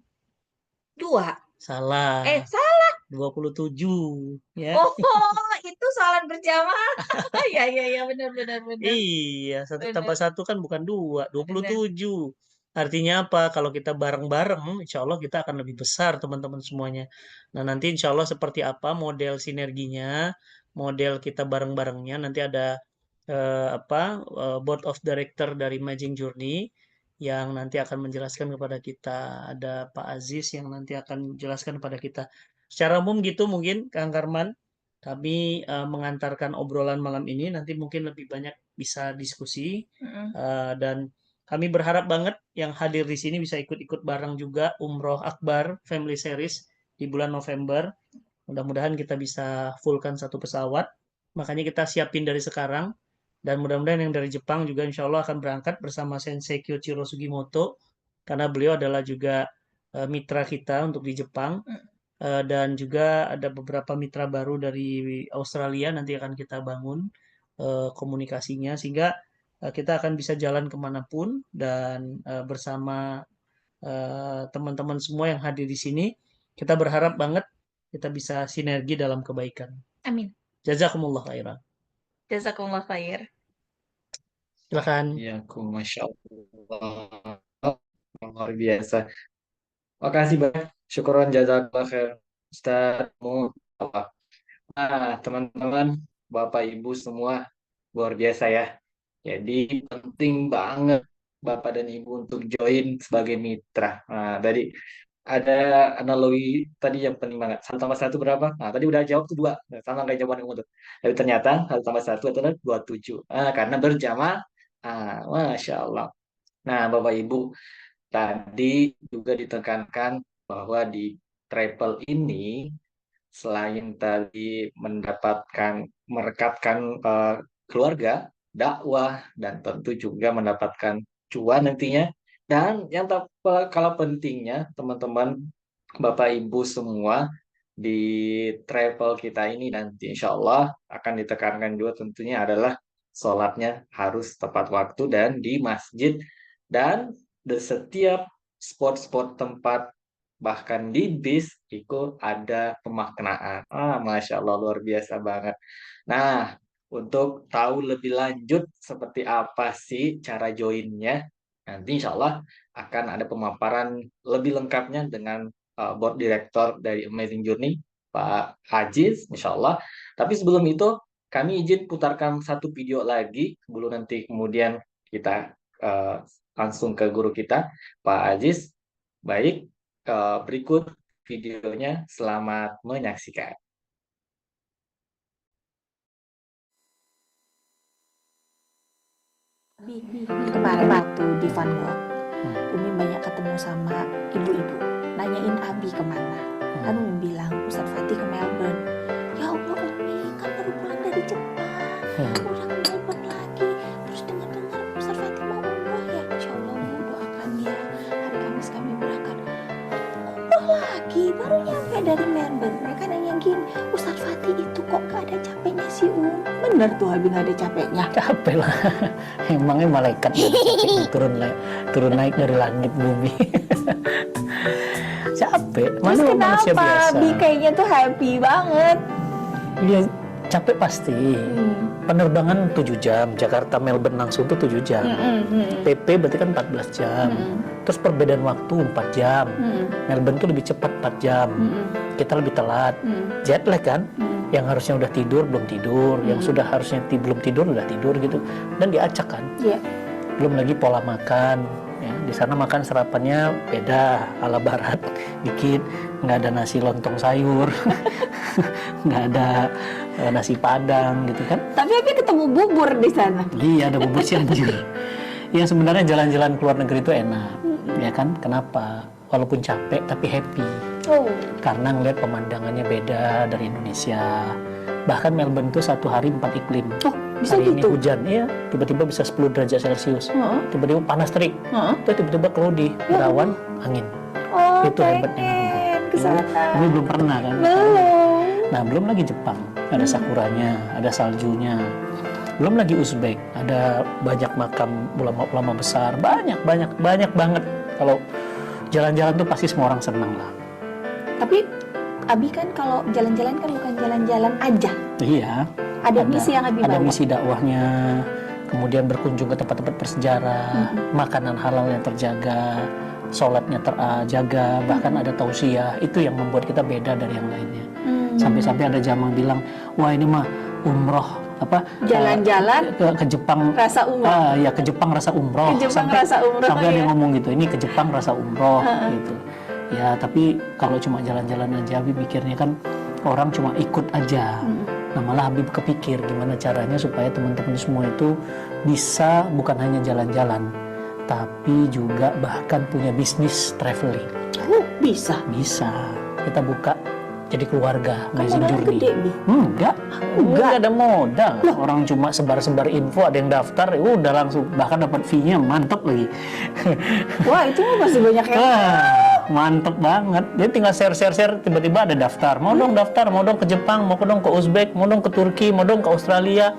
2. salah. Salah. 27 ya. Oh, itu sholat berjamaah. Ya, benar. Iya, 1 tambah 1 kan bukan 2, Benar. 27. Artinya apa? Kalau kita bareng-bareng, insya Allah kita akan lebih besar teman-teman semuanya. Nah, nanti insya Allah seperti apa model sinerginya, model kita bareng-barengnya, nanti ada board of director dari Amazing Journey yang nanti akan menjelaskan kepada kita. Ada Pak Aziz yang nanti akan menjelaskan kepada kita. Secara umum gitu mungkin, Kang Karman. Kami mengantarkan obrolan malam ini, nanti mungkin lebih banyak bisa diskusi, dan kami berharap banget yang hadir di sini bisa ikut-ikut bareng juga Umroh Akbar Family Series di bulan November. Mudah-mudahan kita bisa fullkan 1 pesawat, makanya kita siapin dari sekarang, dan mudah-mudahan yang dari Jepang juga insya Allah akan berangkat bersama Sensei Kyoichiro Sugimoto, karena beliau adalah juga mitra kita untuk di Jepang. Dan juga ada beberapa mitra baru dari Australia nanti akan kita bangun komunikasinya, sehingga kita akan bisa jalan kemanapun dan bersama teman-teman semua yang hadir di sini, kita berharap banget kita bisa sinergi dalam kebaikan. Amin. Jazakumullah khairan. Jazakumullah khair. Silakan. Ya, Masya Allah. Luar biasa. Makasih banyak. Syukuran jazakallah khair. Ustaz Nah, teman-teman, Bapak Ibu semua, luar biasa ya. Jadi penting banget Bapak dan Ibu untuk join sebagai mitra. Nah, tadi ada analogi tadi yang penting banget. 1 tambah 1 berapa? Nah, tadi udah jawab tuh 2. Sama kayak jawaban yang untuk. Tapi ternyata 1 tambah 1 adalah 27. Karena berjamaah. Masya Allah. Nah, Bapak Ibu, tadi juga ditekankan bahwa di travel ini selain tadi mendapatkan merekatkan keluarga, dakwah, dan tentu juga mendapatkan cuan nantinya. Dan yang tak kalah pentingnya, teman-teman, Bapak Ibu semua di travel kita ini nanti insya Allah akan ditekankan juga tentunya adalah sholatnya harus tepat waktu dan di masjid, dan di setiap spot-spot tempat bahkan di bis itu ada pemaknaan. Masya Allah, luar biasa banget. Nah, untuk tahu lebih lanjut seperti apa sih cara joinnya, nanti insya Allah akan ada pemaparan lebih lengkapnya dengan board director dari Amazing Journey, Pak Aziz, insya Allah. Tapi sebelum itu, kami izin putarkan 1 video lagi sebelum nanti kemudian kita langsung ke guru kita, Pak Aziz. Baik, berikut videonya, selamat menyaksikan. Kemarin waktu di Van Gogh, Umi banyak ketemu sama ibu-ibu, nanyain Abi kemana. Kan Umi bilang, Ustadz Fatih ke Melbourne. Ya Allah Umi, kan baru pulang dari Jepang, udah ke Melbourne lagi. Terus dengar-dengar bener tuh Abi nggak ada capeknya. Capek lah. Emangnya malaikat turun naik dari langit bumi. Capek. Terus Mana manusia kenapa biasa. Abi kayaknya tuh happy banget? Iya, capek pasti. Penerbangan 7 jam, Jakarta Melbourne langsung tuh 7 jam. PP berarti kan 14 jam. Terus perbedaan waktu 4 jam. Melbourne tuh lebih cepat 4 jam. Kita lebih telat. Jet lag kan? Yang harusnya udah tidur belum tidur, yang sudah harusnya belum tidur udah tidur gitu. Dan diacak kan? Iya. Belum lagi pola makan. Ya, di sana makan sarapannya beda ala barat dikit, nggak ada nasi lontong sayur, nggak ada nasi padang gitu kan. Tapi Abi ketemu bubur di sana. Iya, ada bubur cianjur. Ya sebenarnya jalan-jalan ke luar negeri itu enak, ya kan? Kenapa? Walaupun capek tapi happy. Oh. Karena ngeliat pemandangannya beda dari Indonesia. Bahkan Melbourne itu 1 hari 4 iklim. Oh, bisa Hari ini gitu. hujan, iya. Tiba-tiba bisa 10 derajat Celcius. Tiba-tiba panas terik. Tiba-tiba cloudy, berawan, angin. Oh, Itu hebatnya. pengen ke sana. Ini belum pernah kan? Belum. Nah, belum lagi Jepang. Ada sakuranya, ada saljunya. Belum lagi Uzbek, ada banyak makam ulama-ulama besar. Banyak banget. Kalau jalan-jalan tuh pasti semua orang senang lah. Tapi Abi kan kalau jalan-jalan kan bukan jalan-jalan aja. Iya. Ada misi yang Abi Ada bawa. misi dakwahnya, kemudian berkunjung ke tempat-tempat bersejarah, makanan halal yang terjaga, sholatnya terjaga, bahkan ada tausiah. Itu yang membuat kita beda dari yang lainnya. Sampai-sampai ada jamaah bilang, wah ini mah umroh Jalan-jalan ke Jepang rasa umroh. ya ke Jepang rasa umroh. Ke Jepang sampai rasa umroh, sampai ada ya. yang ngomong gitu, ini ke Jepang rasa umroh gitu. Ya tapi kalau cuma jalan-jalan aja, Habib pikirnya kan orang cuma ikut aja. Nah malah Habib kepikir gimana caranya supaya teman-teman semua itu bisa bukan hanya jalan-jalan, tapi juga bahkan punya bisnis traveling. Bisa. Kita buka jadi keluarga, Kan amazing modalnya journey. gede, Bi. Enggak ada modal. Orang cuma sebar-sebar info, ada yang daftar, udah langsung bahkan dapat fee-nya mantep lagi. Wah, itu mah pasti banyak yang Mantep banget. Dia tinggal share, tiba-tiba ada daftar. Mau dong daftar, mau dong ke Jepang, mau dong ke Uzbek, mau dong ke Turki, mau dong ke Australia,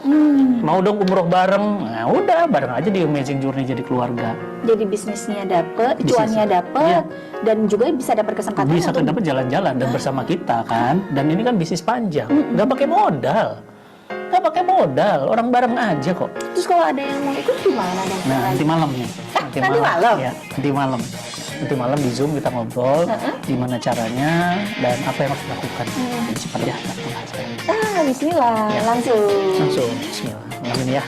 mau dong umroh bareng. Nah udah, bareng aja di Amazing Journey jadi keluarga. jadi bisnisnya dapet, cuannya dapet, dan juga bisa dapat kesempatan Bisa untuk dapat jalan-jalan dan bersama kita kan. Dan ini kan bisnis panjang, nggak pakai modal. Orang bareng aja kok. Terus kalau ada yang mau ikut gimana dong? Nah, nanti malam nih. nanti malam? Ya, nanti malam di Zoom kita ngobrol gimana caranya dan apa yang harus dilakukan. Cepat ya, Bismillah, Ya. langsung. Bismillah. Amin ya.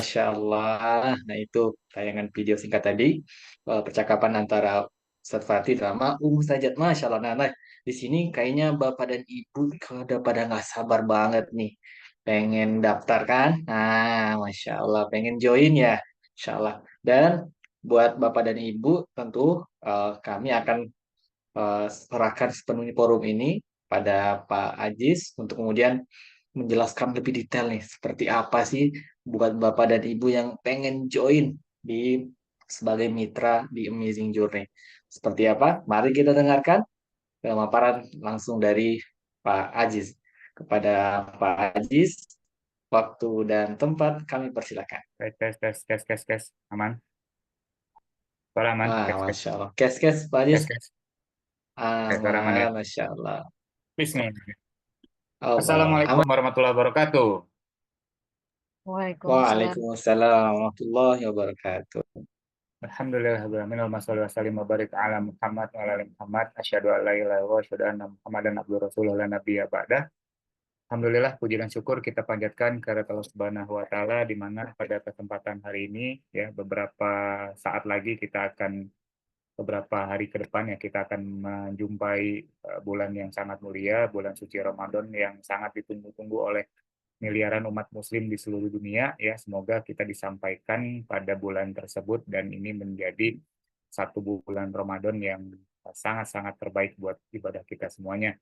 Masya Allah. Nah itu tayangan video singkat tadi, percakapan antara Ustadz Fatih sama Sajat. Masya Allah. Nah, di sini kayaknya Bapak dan Ibu udah pada nggak sabar banget nih. Pengen daftar kan? Nah, Masya Allah. Pengen join ya? Masya Allah. Dan buat Bapak dan Ibu tentu kami akan serahkan sepenuhnya forum ini pada Pak Ajis untuk kemudian menjelaskan lebih detail nih seperti apa sih buat Bapak dan Ibu yang pengen join di sebagai mitra di Amazing Journey. Seperti apa? Mari kita dengarkan pemaparan langsung dari Pak Aziz. Kepada Pak Aziz, waktu dan tempat kami persilakan. Tes. Aman. Suara aman. Wah, Tes. Masya Allah. Kes, Pak Aziz. Suara aman ya. Masya Allah. Bismillah. Allah. Assalamualaikum warahmatullahi wabarakatuh. Waalaikumsalam warahmatullahi wabarakatuh. Alhamdulillahirrahmanirrahim. Allahumma shalli wa barik ala Muhammad wa ala ali Muhammad. Asyhadu an la ilaha illallah wa asyhadu anna Muhammadan abduhu rasulullah la nabiyya ba'dah. Alhamdulillah, puji dan syukur kita panjatkan kepada Allah Subhanahu wa taala, di mana pada kesempatan hari ini ya beberapa saat lagi kita akan beberapa hari ke depan ya kita akan menjumpai bulan yang sangat mulia, bulan suci Ramadan yang sangat ditunggu-tunggu oleh miliaran umat muslim di seluruh dunia ya. Semoga kita disampaikan pada bulan tersebut dan ini menjadi satu bulan Ramadan yang sangat-sangat terbaik buat ibadah kita semuanya.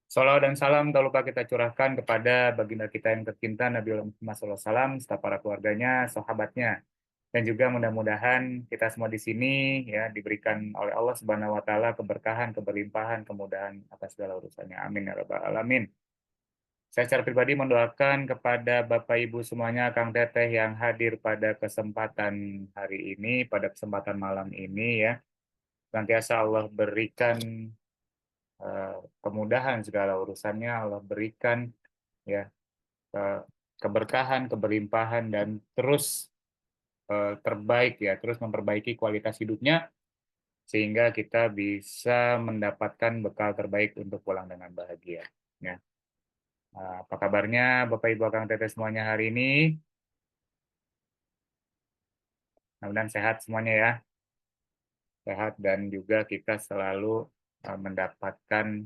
Salawat dan salam tak lupa kita curahkan kepada baginda kita yang tercinta Nabi Muhammad SAW, serta para keluarganya, sahabatnya, Dan juga mudah-mudahan kita semua di sini ya diberikan oleh Allah Subhanahu wa taala keberkahan, keberlimpahan, kemudahan atas segala urusannya. Amin ya rabbal alamin. Saya secara pribadi mendoakan kepada Bapak Ibu semuanya, Kang Teteh yang hadir pada kesempatan hari ini, pada kesempatan malam ini ya. Senantiasa Allah berikan kemudahan segala urusannya, Allah berikan ya keberkahan, keberlimpahan dan terus terbaik ya, terus memperbaiki kualitas hidupnya sehingga kita bisa mendapatkan bekal terbaik untuk pulang dengan bahagia ya. Apa kabarnya Bapak Ibu Kang Teteh semuanya hari ini? Mudah-mudahan sehat semuanya ya. Sehat dan juga kita selalu mendapatkan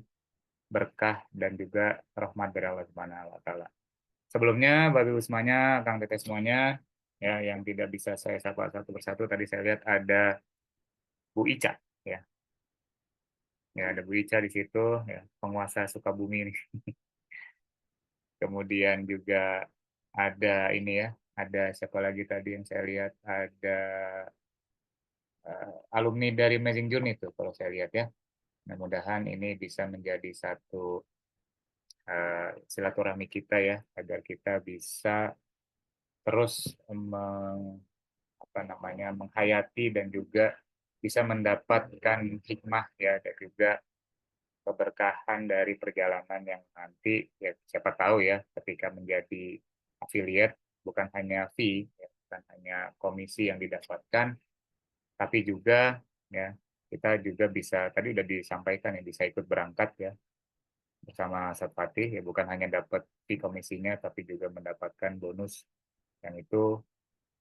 berkah dan juga rahmat dari Allah Subhanahu wa taala. Sebelumnya Bapak Ibu semuanya, Kang Teteh semuanya ya yang tidak bisa saya sapa satu persatu, tadi saya lihat ada Bu Ica ya. Ya ada Bu Ica di situ ya, penguasa Sukabumi ini. Kemudian juga ada ini ya, ada siapa lagi tadi yang saya lihat, ada alumni dari Amazing Journey itu kalau saya lihat ya. Mudah-mudahan ini bisa menjadi satu silaturahmi kita ya, agar kita bisa terus menghayati dan juga bisa mendapatkan hikmah ya, dan juga keberkahan dari perjalanan yang nanti ya siapa tahu ya ketika menjadi affiliate bukan hanya fee ya, bukan hanya komisi yang didapatkan, tapi juga ya kita juga bisa, tadi udah disampaikan ya, bisa ikut berangkat ya bersama Satpati ya, bukan hanya dapat fee komisinya tapi juga mendapatkan bonus yang itu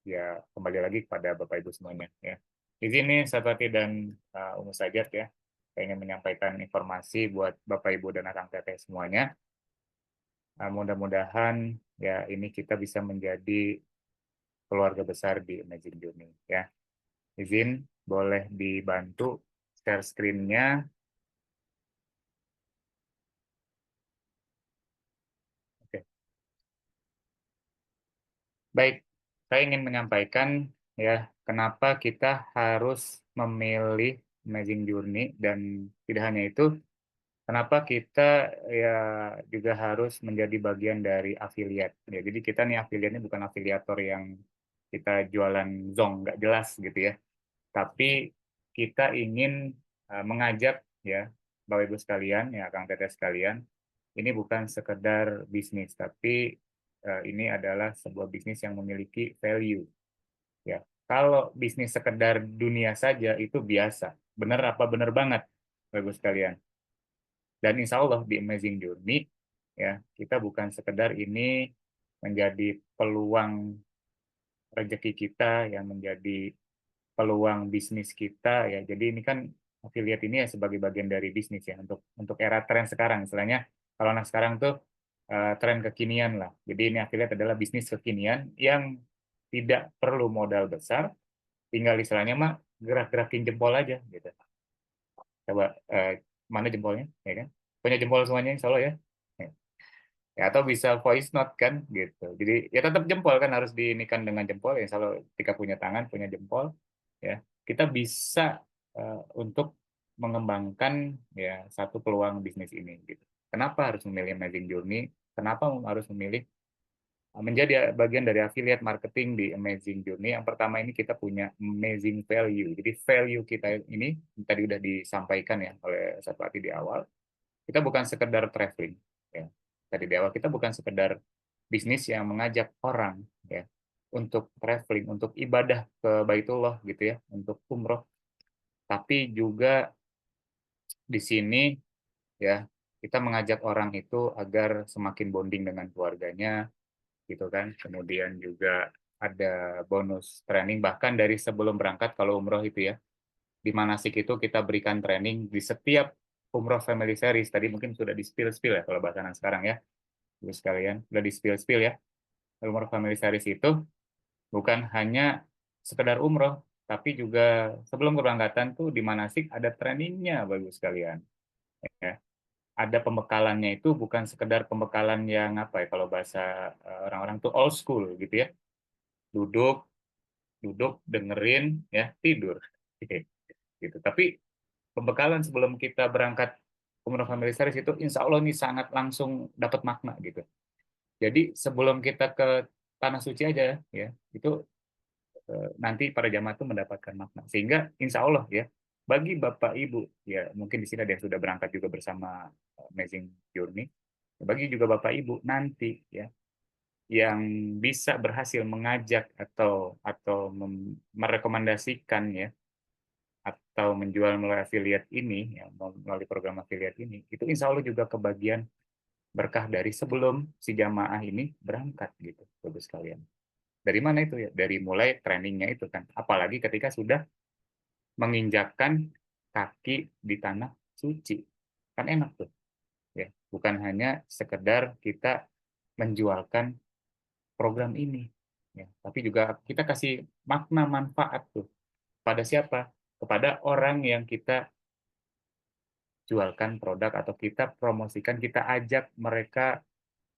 ya kembali lagi kepada Bapak Ibu semuanya ya. Di sini Satpati dan Umu Sajat ya, saya ingin menyampaikan informasi buat Bapak Ibu dan Akang Teteh semuanya. Mudah-mudahan ya ini kita bisa menjadi keluarga besar di Amazing Journey ya. Izin boleh dibantu share screen-nya. Oke. Baik, saya ingin menyampaikan ya kenapa kita harus memilih Amazing Journey, dan tidak hanya itu, kenapa kita ya juga harus menjadi bagian dari afiliat. Ya, jadi kita nih afiliatnya bukan afiliator yang kita jualan zong nggak jelas gitu ya. Tapi kita ingin mengajak ya Bapak Ibu sekalian, ya Kang Teteh sekalian, ini bukan sekedar bisnis, tapi ini adalah sebuah bisnis yang memiliki value. Ya, kalau bisnis sekedar dunia saja itu biasa. Benar apa benar banget, Bapak Ibu sekalian? Dan insya Allah di Amazing Journey, ya kita bukan sekedar ini menjadi peluang rezeki kita, yang menjadi peluang bisnis kita ya. Jadi ini kan affiliate ini ya sebagai bagian dari bisnis ya, untuk era tren sekarang. Istilahnya kalau anak sekarang tuh tren kekinian lah. Jadi ini affiliate adalah bisnis kekinian yang tidak perlu modal besar, tinggal istilahnya mah gerak-gerakin jempol aja gitu. Coba mana jempolnya ya kan? Punya jempol semuanya insya Allah ya. Ya, atau bisa voice note kan gitu. Jadi ya tetap jempol kan harus diinikan dengan jempol ya. Kalau ketika punya tangan, punya jempol ya, kita bisa untuk mengembangkan ya satu peluang bisnis ini gitu. Kenapa harus memilih Amazing Journey? Kenapa harus memilih menjadi bagian dari affiliate marketing di Amazing Journey? Yang pertama, ini kita punya amazing value. Jadi value kita ini tadi udah disampaikan ya oleh Satpati di awal. Kita bukan sekedar traveling ya. Tadi di awal kita bukan sekedar bisnis yang mengajak orang ya untuk traveling, untuk ibadah ke Baitullah gitu ya, untuk umroh. Tapi juga di sini ya kita mengajak orang itu agar semakin bonding dengan keluarganya gitu kan. Kemudian juga ada bonus training bahkan dari sebelum berangkat kalau umroh itu ya. Di manasik itu kita berikan training di setiap umroh family series. Tadi mungkin sudah di spill-spill ya kalau bahasa anak sekarang ya. Ibu sekalian, sudah di spill-spill ya. Umroh family series itu bukan hanya sekedar umroh, tapi juga sebelum keberangkatan tuh di manasik ada trainingnya Bapak sekalian. Ya. Ada pembekalannya, itu bukan sekedar pembekalan yang apa ya, kalau bahasa orang-orang tuh old school gitu ya. Duduk duduk dengerin ya tidur gitu. Tapi pembekalan sebelum kita berangkat umroh family series itu insya Allah nih sangat langsung dapat makna gitu. Jadi sebelum kita ke tanah suci aja ya itu nanti para jamaah itu mendapatkan makna. Sehingga insya Allah ya, bagi Bapak Ibu, ya mungkin di sini ada yang sudah berangkat juga bersama Amazing Journey, bagi juga Bapak Ibu nanti ya, yang bisa berhasil mengajak atau merekomendasikan ya, atau menjual melalui affiliate ini, ya, melalui program affiliate ini, itu insya Allah juga kebagian berkah dari sebelum si jamaah ini berangkat gitu, Bapak sekalian. Dari mana itu ya? Dari mulai trainingnya itu kan. Apalagi ketika sudah menginjakkan kaki di tanah suci. Kan enak tuh. Ya, bukan hanya sekedar kita menjualkan program ini. Ya, tapi juga kita kasih makna manfaat tuh. Pada siapa? Kepada orang yang kita jualkan produk atau kita promosikan, kita ajak mereka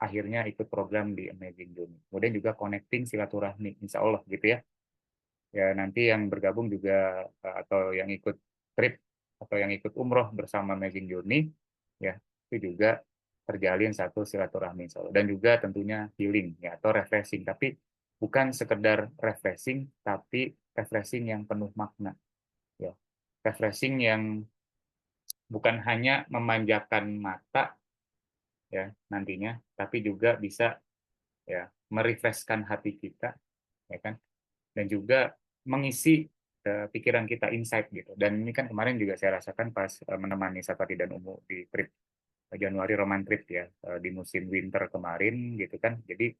akhirnya ikut program di Amazing Journey. Kemudian juga connecting silaturahmi, insya Allah gitu ya. Ya nanti yang bergabung juga atau yang ikut trip atau yang ikut umroh bersama Amazing Journey ya itu juga terjalin satu silaturahmi insya Allah. Dan juga tentunya healing ya atau refreshing, tapi bukan sekedar refreshing tapi refreshing yang penuh makna ya, refreshing yang bukan hanya memanjakan mata ya nantinya, tapi juga bisa ya merefreshkan hati kita ya kan, dan juga mengisi pikiran kita insight gitu. Dan ini kan kemarin juga saya rasakan pas menemani Safari dan Umu di trip Januari Roman Trip ya, di musim winter kemarin gitu kan. Jadi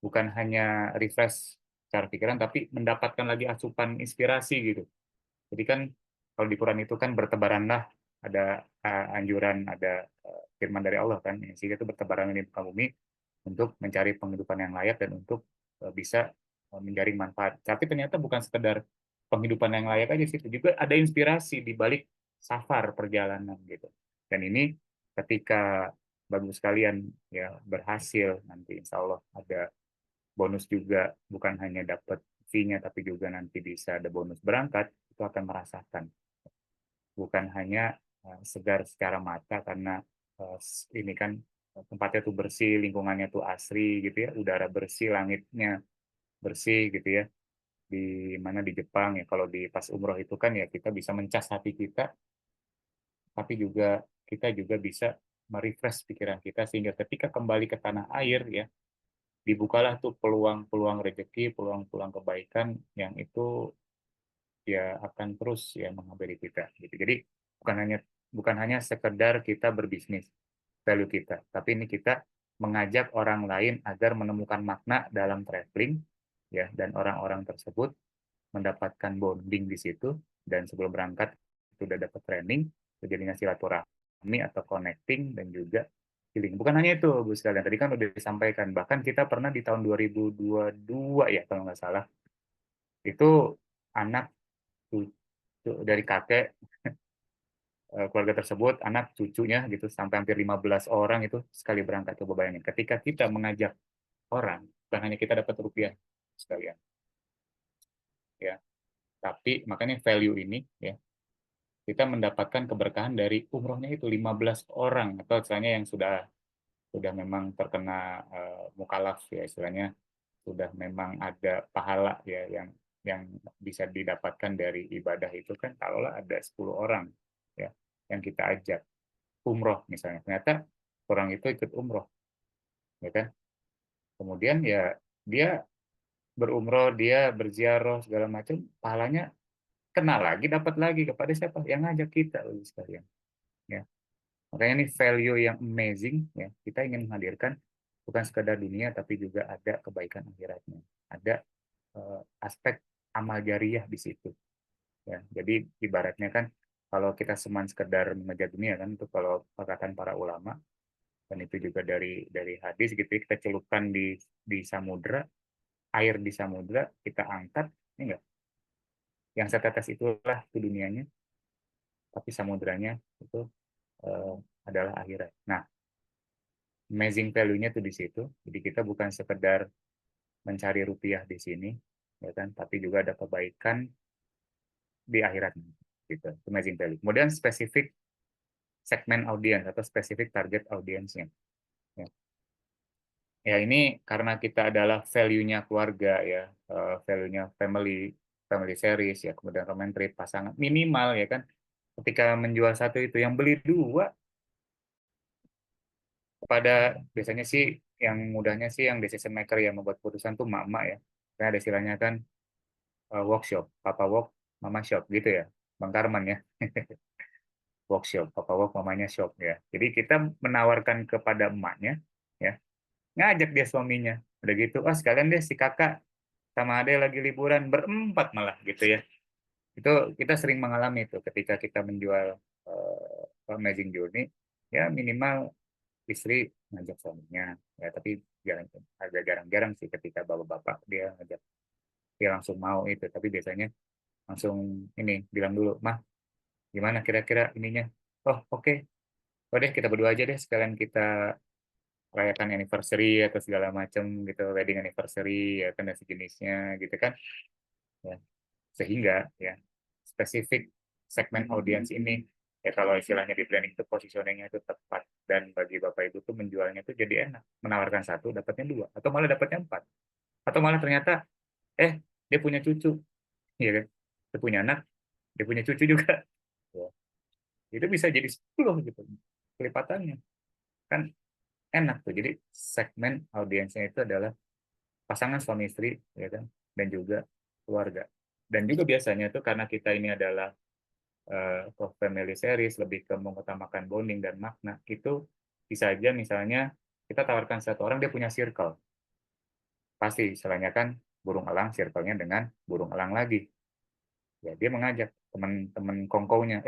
bukan hanya refresh secara pikiran tapi mendapatkan lagi asupan inspirasi gitu. Jadi kan kalau di Quran itu kan bertebaranlah, ada anjuran, ada firman dari Allah kan, sehingga itu bertebaran di muka bumi untuk mencari penghidupan yang layak dan untuk bisa menjaring manfaat. Tapi ternyata bukan sekedar penghidupan yang layak aja sih, juga ada inspirasi di balik safar perjalanan gitu. Dan ini ketika bagus sekalian ya berhasil, nanti insya Allah ada bonus juga, bukan hanya dapat fee-nya tapi juga nanti bisa ada bonus berangkat, itu akan merasakan. Bukan hanya segar secara mata karena ini kan tempatnya tuh bersih, lingkungannya tuh asri gitu ya, udara bersih, langitnya bersih gitu ya. Di mana di Jepang ya, kalau di pas umroh itu kan ya kita bisa mencas hati kita, tapi juga kita juga bisa merefresh pikiran kita sehingga ketika kembali ke tanah air ya, dibukalah tuh peluang-peluang rezeki, peluang-peluang kebaikan yang itu ya akan terus ya menghampiri kita gitu. Jadi bukan hanya sekedar kita berbisnis value kita, tapi ini kita mengajak orang lain agar menemukan makna dalam traveling ya, dan orang-orang tersebut mendapatkan bonding di situ, dan sebelum berangkat sudah dapat training, terjadinya silaturahmi atau connecting dan juga healing. Bukan hanya itu Bu sekalian, tadi kan udah disampaikan, bahkan kita pernah di tahun 2022 ya kalau nggak salah, itu anak dari kakek keluarga tersebut, anak cucunya gitu sampai hampir 15 orang itu sekali berangkat. Coba bayangin, ketika kita mengajak orang, bukan hanya kita dapat rupiah sekalian, ya, tapi makanya value ini ya, kita mendapatkan keberkahan dari umrohnya itu 15 orang atau istilahnya yang sudah memang terkena mukalaf ya, istilahnya sudah memang ada pahala ya yang bisa didapatkan dari ibadah itu kan, kalaulah ada 10 orang ya yang kita ajak umroh misalnya, ternyata orang itu ikut umroh ya kan, kemudian ya dia berumroh, dia berziarah segala macam, pahalanya kena lagi, dapat lagi kepada siapa yang ngajak kita sekalian ya. Makanya ini value yang amazing ya, kita ingin menghadirkan bukan sekadar dunia tapi juga ada kebaikan akhiratnya, ada aspek amal jariah di situ ya. Jadi ibaratnya kan kalau kita cuma sekedar mengejar dunia kan, itu kalau perkataan para ulama, dan itu juga dari hadis gitu ya, kita celupkan di samudra, air di samudra kita angkat, ini enggak, yang setetes itulah itu dunianya, tapi samudranya itu adalah akhirat. Nah, amazing value-nya tuh di situ. Jadi kita bukan sekedar mencari rupiah di sini, ya kan, tapi juga ada kebaikan di akhirat gitu. Amazing value. Kemudian spesifik segmen audiens atau spesifik target audiensnya. Ya. Ya ini karena kita adalah value-nya keluarga ya, value-nya family series ya, kemudian romantic pasangan minimal ya kan. Ketika menjual satu itu yang beli dua pada biasanya sih yang mudahnya sih yang decision maker yang membuat keputusan tuh mama ya. Karena ada istilahnya kan workshop, papa work, mama shop gitu ya. Bang Karman ya. Workshop, papa work, mamanya shop ya. Jadi kita menawarkan kepada emaknya ya, ngajak dia suaminya. Udah gitu, oh sekalian deh si kakak sama ade lagi liburan berempat malah gitu ya. Itu kita sering mengalami itu ketika kita menjual Amazing Journey ya, minimal istri ngajak suaminya ya, tapi agak jarang-jarang sih ketika bapak-bapak dia ngajak, dia langsung mau itu, tapi biasanya langsung ini bilang dulu, mah gimana kira-kira ininya, oh oke. Oh deh kita berdua aja deh sekalian kita rayakan anniversary atau segala macam gitu, wedding anniversary ya kan dan sejenisnya gitu kan ya. Sehingga ya spesifik segmen audiens ini ya, kalau istilahnya di branding itu positioningnya itu tepat, dan bagi bapak ibu tuh menjualnya tuh jadi enak, menawarkan satu dapatnya dua atau malah dapatnya empat, atau malah ternyata dia punya cucu ya kan, dia punya anak, dia punya cucu juga ya. Itu bisa jadi 10 gitu kelipatannya kan, enak tuh. Jadi segmen audiensnya itu adalah pasangan suami istri ya kan, dan juga keluarga. Dan juga biasanya tuh karena kita ini adalah family series, lebih ke mengutamakan bonding dan makna, itu bisa aja misalnya kita tawarkan satu orang dia punya circle, pasti istilahnya kan burung elang circle-nya dengan burung elang lagi ya, dia mengajak teman-teman kongkownya,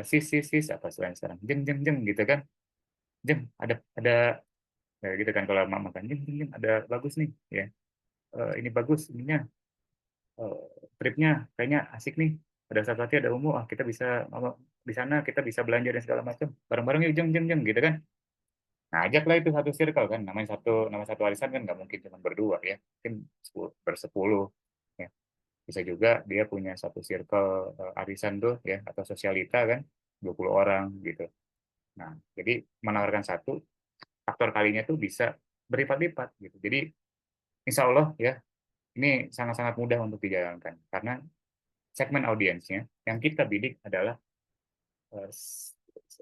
sis apa selain sekarang, jeng gitu kan, jeng ada ya gitu kan, kalau mak makan jeng ada bagus nih ya, ini bagus ininya, eh, tripnya kayaknya asik nih, ada Sarasvati ada Ungu, kita bisa di sana, kita bisa belanja dan segala macam bareng-bareng yuk jeng gitu kan. Nah, ajaklah itu satu circle kan, nama satu arisan kan nggak mungkin cuma berdua ya, mungkin bersepuluh ya. Bisa juga dia punya satu circle arisan tuh ya, atau sosialita kan 20 orang gitu. Nah, jadi menawarkan satu, faktor kalinya tuh bisa berlipat-lipat gitu. Jadi insya Allah ya, ini sangat-sangat mudah untuk dijalankan karena segmen audiensnya yang kita bidik adalah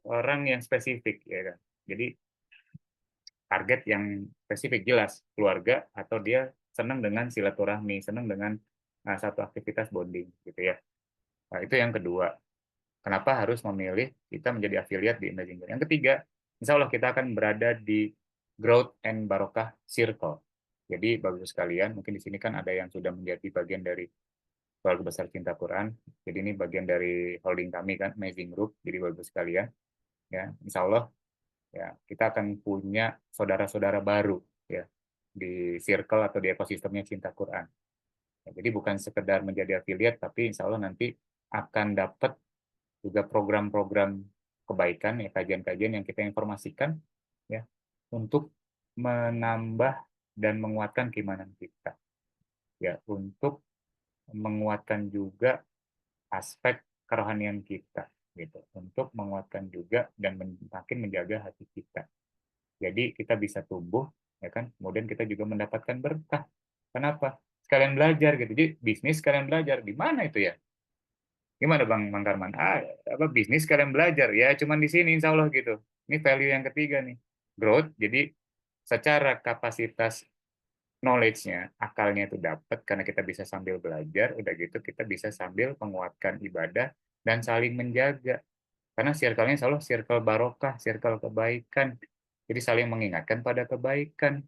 orang yang spesifik ya kan. Jadi target yang spesifik jelas, keluarga, atau dia senang dengan silaturahmi, senang dengan satu aktivitas bonding gitu ya. Nah, itu yang kedua. Kenapa harus memilih kita menjadi afiliat di Amazing Journey? Yang ketiga, insya Allah kita akan berada di Growth and Barokah Circle. Jadi bagus sekalian, mungkin di sini kan ada yang sudah menjadi bagian dari keluarga besar Cinta Quran. Jadi ini bagian dari holding kami kan, Amazing Group. Jadi bagus sekalian, ya insya Allah ya kita akan punya saudara-saudara baru ya di circle atau di ekosistemnya Cinta Quran. Ya, jadi bukan sekedar menjadi afiliat, tapi insya Allah nanti akan dapat juga program-program kebaikan ya, kajian-kajian yang kita informasikan ya untuk menambah dan menguatkan keimanan kita ya, untuk menguatkan juga aspek kerohanian kita gitu, untuk menguatkan juga dan makin menjaga hati kita. Jadi kita bisa tumbuh ya kan, kemudian kita juga mendapatkan berkah. Kenapa? Sekalian belajar gitu. Jadi bisnis sekalian belajar, di mana itu ya? Gimana Bang Karman? Bisnis sekalian belajar ya, cuman di sini insya Allah gitu. Ini value yang ketiga nih, growth. Jadi secara kapasitas knowledge-nya, akalnya itu dapat karena kita bisa sambil belajar, udah gitu kita bisa sambil menguatkan ibadah dan saling menjaga. Karena circle-nya insya Allah circle barokah, circle kebaikan. Jadi saling mengingatkan pada kebaikan.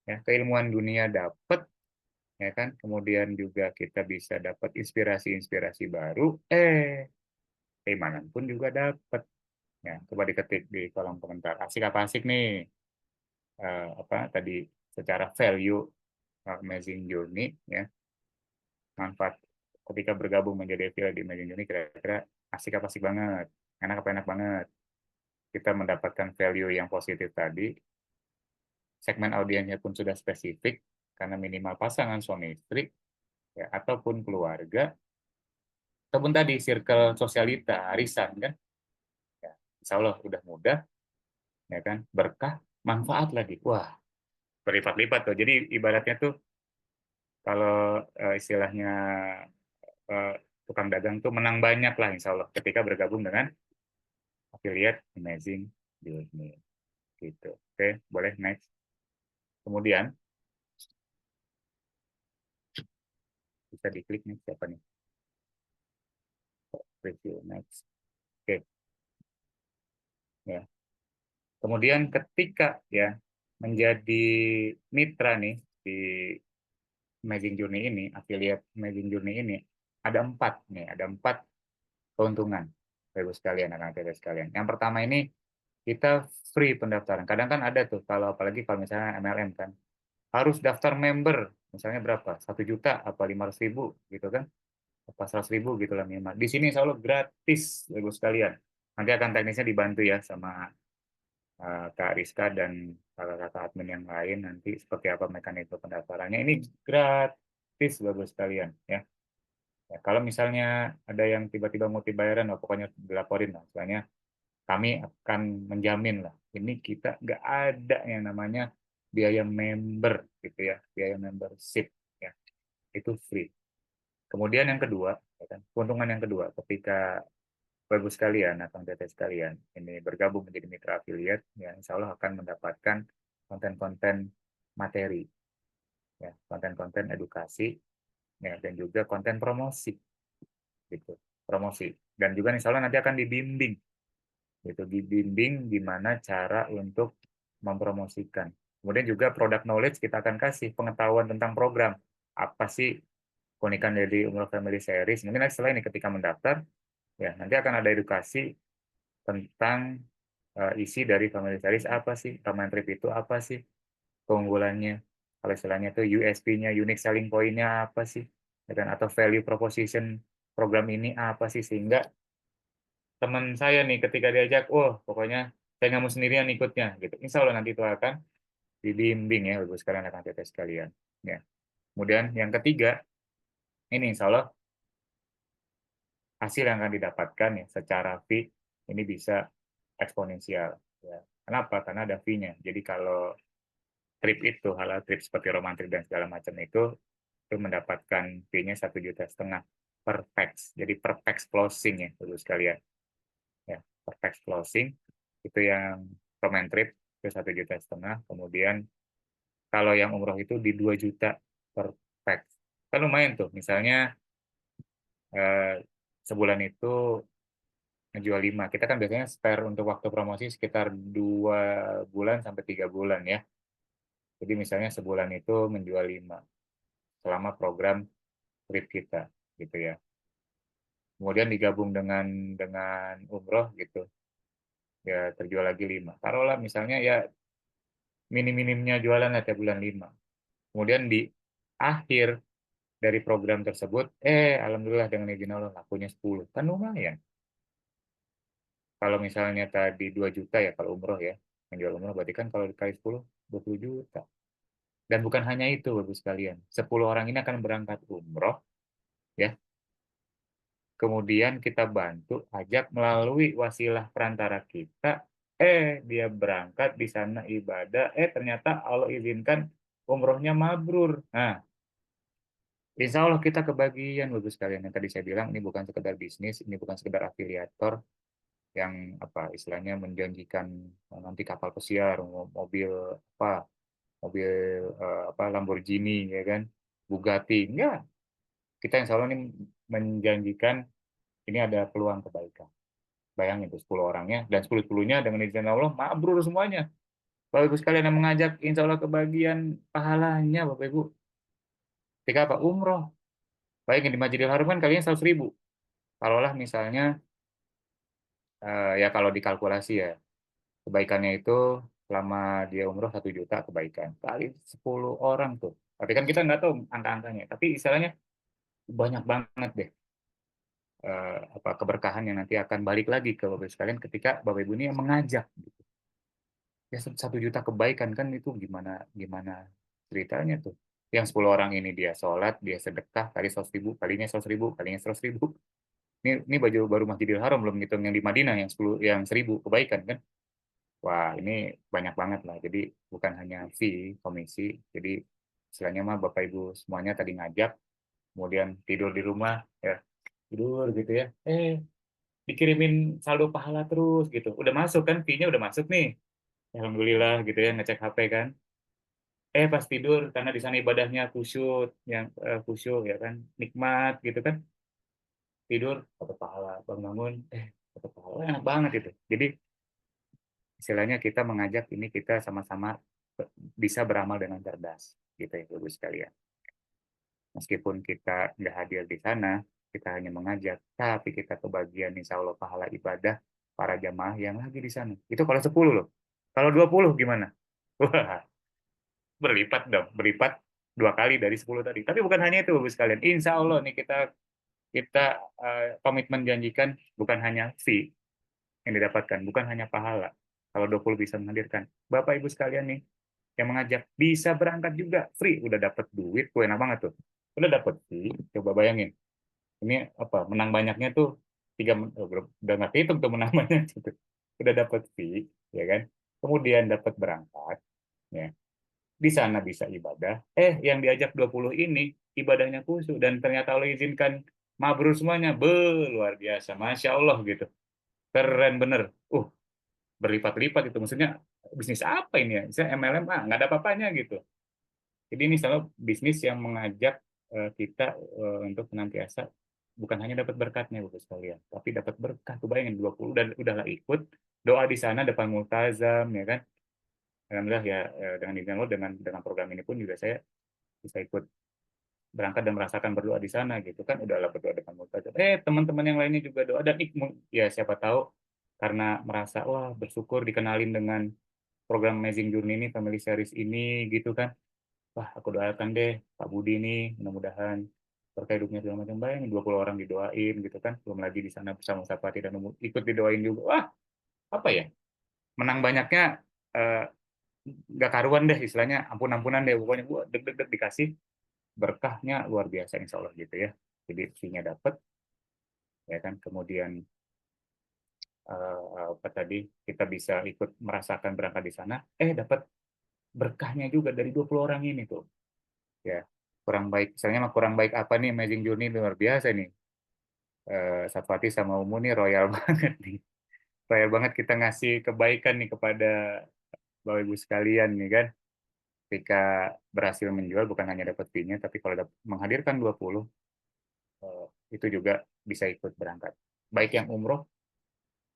Ya, keilmuan dunia dapat, ya kan, kemudian juga kita bisa dapat inspirasi-inspirasi baru, keimanan pun juga dapat ya. Coba diketik di kolom komentar, asik apa asik nih, apa tadi secara value Amazing Journey ya, manfaat ketika bergabung menjadi affiliate di Amazing Journey, kira-kira asik apa asik banget, enak apa enak banget, kita mendapatkan value yang positif tadi, segmen audiensnya pun sudah spesifik, karena minimal pasangan suami istri ya, ataupun keluarga, ataupun tadi circle sosialita, arisan kan, ya, insya Allah udah mudah, ya kan, berkah, manfaat lagi, wah berlipat-lipat tuh. Jadi ibaratnya tuh kalau istilahnya eh, tukang dagang tuh menang banyak lah insya Allah ketika bergabung dengan affiliate Amazing Journey gitu. Oke, boleh next. Kemudian bisa diklik nih siapa nih? Review next. Oke, ya. Kemudian ketika ya menjadi mitra nih di Amazing Journey ini, affiliate Amazing Journey ini, ada 4 nih, ada 4 keuntungan, Ibu sekalian, anak-anak sekalian. Yang pertama ini kita free pendaftaran. Kadang kan ada tuh, kalau apalagi kalau misalnya MLM kan, harus daftar member, misalnya berapa? 1 juta, apa 500.000 gitu kan? Apa 100.000 gitu lah minimal. Di sini insya Allah gratis, Ibu sekalian. Nanti akan teknisnya dibantu ya sama Kak Rizka dan kakak admin yang lain, nanti seperti apa mekanisme pendaftarannya. Ini gratis, Bapak sekalian ya. Ya, kalau misalnya ada yang tiba-tiba mau bayaran, oh, pokoknya dilaporin lah. Misalnya kami akan menjamin lah, ini kita nggak ada yang namanya biaya member gitu ya, biaya membership ya, itu free. Kemudian yang kedua, ya kan, keuntungan yang kedua, ketika Bapak sekalian atau tetes sekalian ini bergabung menjadi mitra affiliate, ya insya Allah akan mendapatkan konten-konten materi, ya, konten-konten edukasi, ya, dan juga konten promosi, gitu, promosi. Dan juga insya Allah nanti akan dibimbing, gitu, dibimbing gimana cara untuk mempromosikan. Kemudian juga product knowledge kita akan kasih pengetahuan tentang program apa sih keunikan dari Umroh Family Series. Mungkin setelah ini ketika mendaftar, ya nanti akan ada edukasi tentang isi dari Family Series apa sih, Roman Trip itu apa sih, keunggulannya, kalau istilahnya itu USP-nya, unique selling point-nya apa sih, ya kan, atau value proposition program ini apa sih, sehingga teman saya nih ketika diajak, oh pokoknya saya nggak mau sendirian ikutnya, gitu. Insya Allah nanti itu akan dibimbing ya, Ibu sekalian, akan tetes sekalian. Ya. Kemudian yang ketiga, ini insya Allah hasil yang akan didapatkan ya secara fee ini bisa eksponensial. Ya. Kenapa? Karena ada fee-nya. Jadi kalau trip itu, halal trip seperti romantis dan segala macam itu mendapatkan fee-nya 1,5 juta per pax. Jadi per pax closing ya, Ibu sekalian. Ya, per pax closing itu yang roman trip itu 1,5 juta. Kemudian kalau yang umroh itu di 2 juta per pax. Kan lumayan tuh. Misalnya sebulan itu ngejual 5. Kita kan biasanya spare untuk waktu promosi sekitar 2 bulan sampai 3 bulan ya. Jadi misalnya sebulan itu menjual 5 selama program trip kita gitu ya. Kemudian digabung dengan umroh gitu. Ya terjual lagi 5. Taruhlah misalnya ya minim-minimnya jualan lah tiap bulan 5. Kemudian di akhir dari program tersebut, alhamdulillah dengan izin Allah lakunya 10. Kan lumayan. Kalau misalnya tadi 2 juta ya kalau umroh ya, menjual umroh berarti kan kalau dikali 10, 20 juta. Dan bukan hanya itu, Bapak sekalian. 10 orang ini akan berangkat umroh, ya. Kemudian kita bantu, ajak melalui wasilah perantara kita, dia berangkat di sana ibadah, ternyata Allah izinkan umrohnya mabrur. Nah, insya Allah kita kebagian, Bapak sekalian. Yang tadi saya bilang, ini bukan sekedar bisnis, ini bukan sekedar afiliator, yang apa istilahnya menjanjikan nanti kapal pesiar, mobil apa, mobil apa Lamborghini ya kan, Bugatti, enggak. Kita insya Allah ini menjanjikan ini ada peluang kebaikan. Bayangin itu 10 orangnya dan 10-10-nya dengan izin Allah mabrur semuanya. Bapak Ibu sekalian yang mengajak, insya Allah kebagian pahalanya Bapak Ibu. Ketika apa? Umroh. Baik yang di Masjidil Haram kan kalian 100.000. Kalaulah misalnya ya kalau dikalkulasi ya kebaikannya itu selama dia umroh 1 juta kebaikan kali 10 orang tuh. Tapi kan kita nggak tahu angka-angkanya. Tapi istilahnya banyak banget deh apa keberkahan yang nanti akan balik lagi ke Bapak Ibu sekalian ketika Bapak Ibu ini yang mengajak. Gitu. Ya 1 juta kebaikan kan itu gimana ceritanya tuh. Yang 10 orang ini dia sholat, dia sedekah, kali 100.000, kalinya 100.000, kalinya 100.000. Ini baju baru Masjidil Haram, belum ngitung yang di Madinah yang 1.000 kebaikan kan. Wah, ini banyak banget lah. Jadi bukan hanya fee, komisi. Jadi istilahnya mah Bapak Ibu semuanya tadi ngajak, kemudian tidur di rumah, ya tidur gitu ya. Dikirimin saldo pahala terus gitu. Udah masuk kan, fee-nya udah masuk nih. Alhamdulillah gitu ya, ngecek HP kan. Pas tidur karena di sana ibadahnya khusyuk, yang khusyuk ya kan, nikmat gitu kan. Tidur dapat pahala, bangun-bangun dapat pahala, enak banget itu. Jadi istilahnya kita mengajak ini kita sama-sama bisa beramal dengan cerdas gitu ya Ibu sekalian. Meskipun kita nggak hadir di sana, kita hanya mengajak, tapi kita kebagian insya Allah pahala ibadah para jamaah yang lagi di sana. Itu kalau 10 loh. Kalau 20 gimana? Wah, berlipat dong, berlipat 2 kali dari 10 tadi. Tapi bukan hanya itu Ibu sekalian. Insya Allah nih kita komitmen janjikan bukan hanya fee yang didapatkan, bukan hanya pahala. Kalau 20 bisa menghadirkan. Bapak Ibu sekalian nih, yang mengajak bisa berangkat juga free, udah dapat duit, tuh enak banget tuh. Udah dapat fee, coba bayangin. Ini apa? Menang banyaknya tuh udah nggak hitung tuh menang banyak gitu. Udah dapat fee, ya kan? Kemudian dapat berangkat, ya. Di sana bisa ibadah. Yang diajak 20 ini ibadahnya khusyuk dan ternyata Allah izinkan mabrur semuanya. Luar biasa, Masya Allah gitu. Keren bener. Berlipat-lipat itu. Maksudnya bisnis apa ini ya? Misalnya MLM, nggak ada apa-apanya gitu. Jadi ini selalu bisnis yang mengajak kita untuk senantiasa bukan hanya dapat berkatnya Bapak sekalian, tapi dapat berkah. Tuh bayangin 20 dan udahlah ikut doa di sana depan multazam ya kan. Alhamdulillah ya dengan izin Allah dengan program ini pun juga saya bisa ikut berangkat dan merasakan berdoa di sana gitu kan, udahlah berdoa depan multazam. Teman-teman yang lainnya juga doa dan ya siapa tahu karena merasa wah bersyukur dikenalin dengan program Amazing Journey ini, Family Series ini gitu kan. Wah, aku doakan deh Pak Budi ini mudah-mudahan berkah hidupnya segala macam, bayangin 20 orang didoain gitu kan, belum lagi di sana bersama Sapati dan ikut didoain juga. Wah, apa ya? Menang banyaknya nggak karuan deh istilahnya, ampun-ampunan deh pokoknya. Gua deg-deg dikasih berkahnya luar biasa insya Allah gitu ya. Jadi fee-nya dapat ya kan, kemudian apa tadi kita bisa ikut merasakan berangkat di sana, dapat berkahnya juga dari 20 orang ini tuh. Ya, kurang baik, misalnya kurang baik apa nih Amazing Journey luar biasa nih. Sapati sama Umu nih royal banget nih. Royal banget kita ngasih kebaikan nih kepada Bapak Ibu sekalian nih kan. Ketika berhasil menjual bukan hanya dapat fee-nya, tapi kalau menghadirkan 20 itu juga bisa ikut berangkat. Baik yang umroh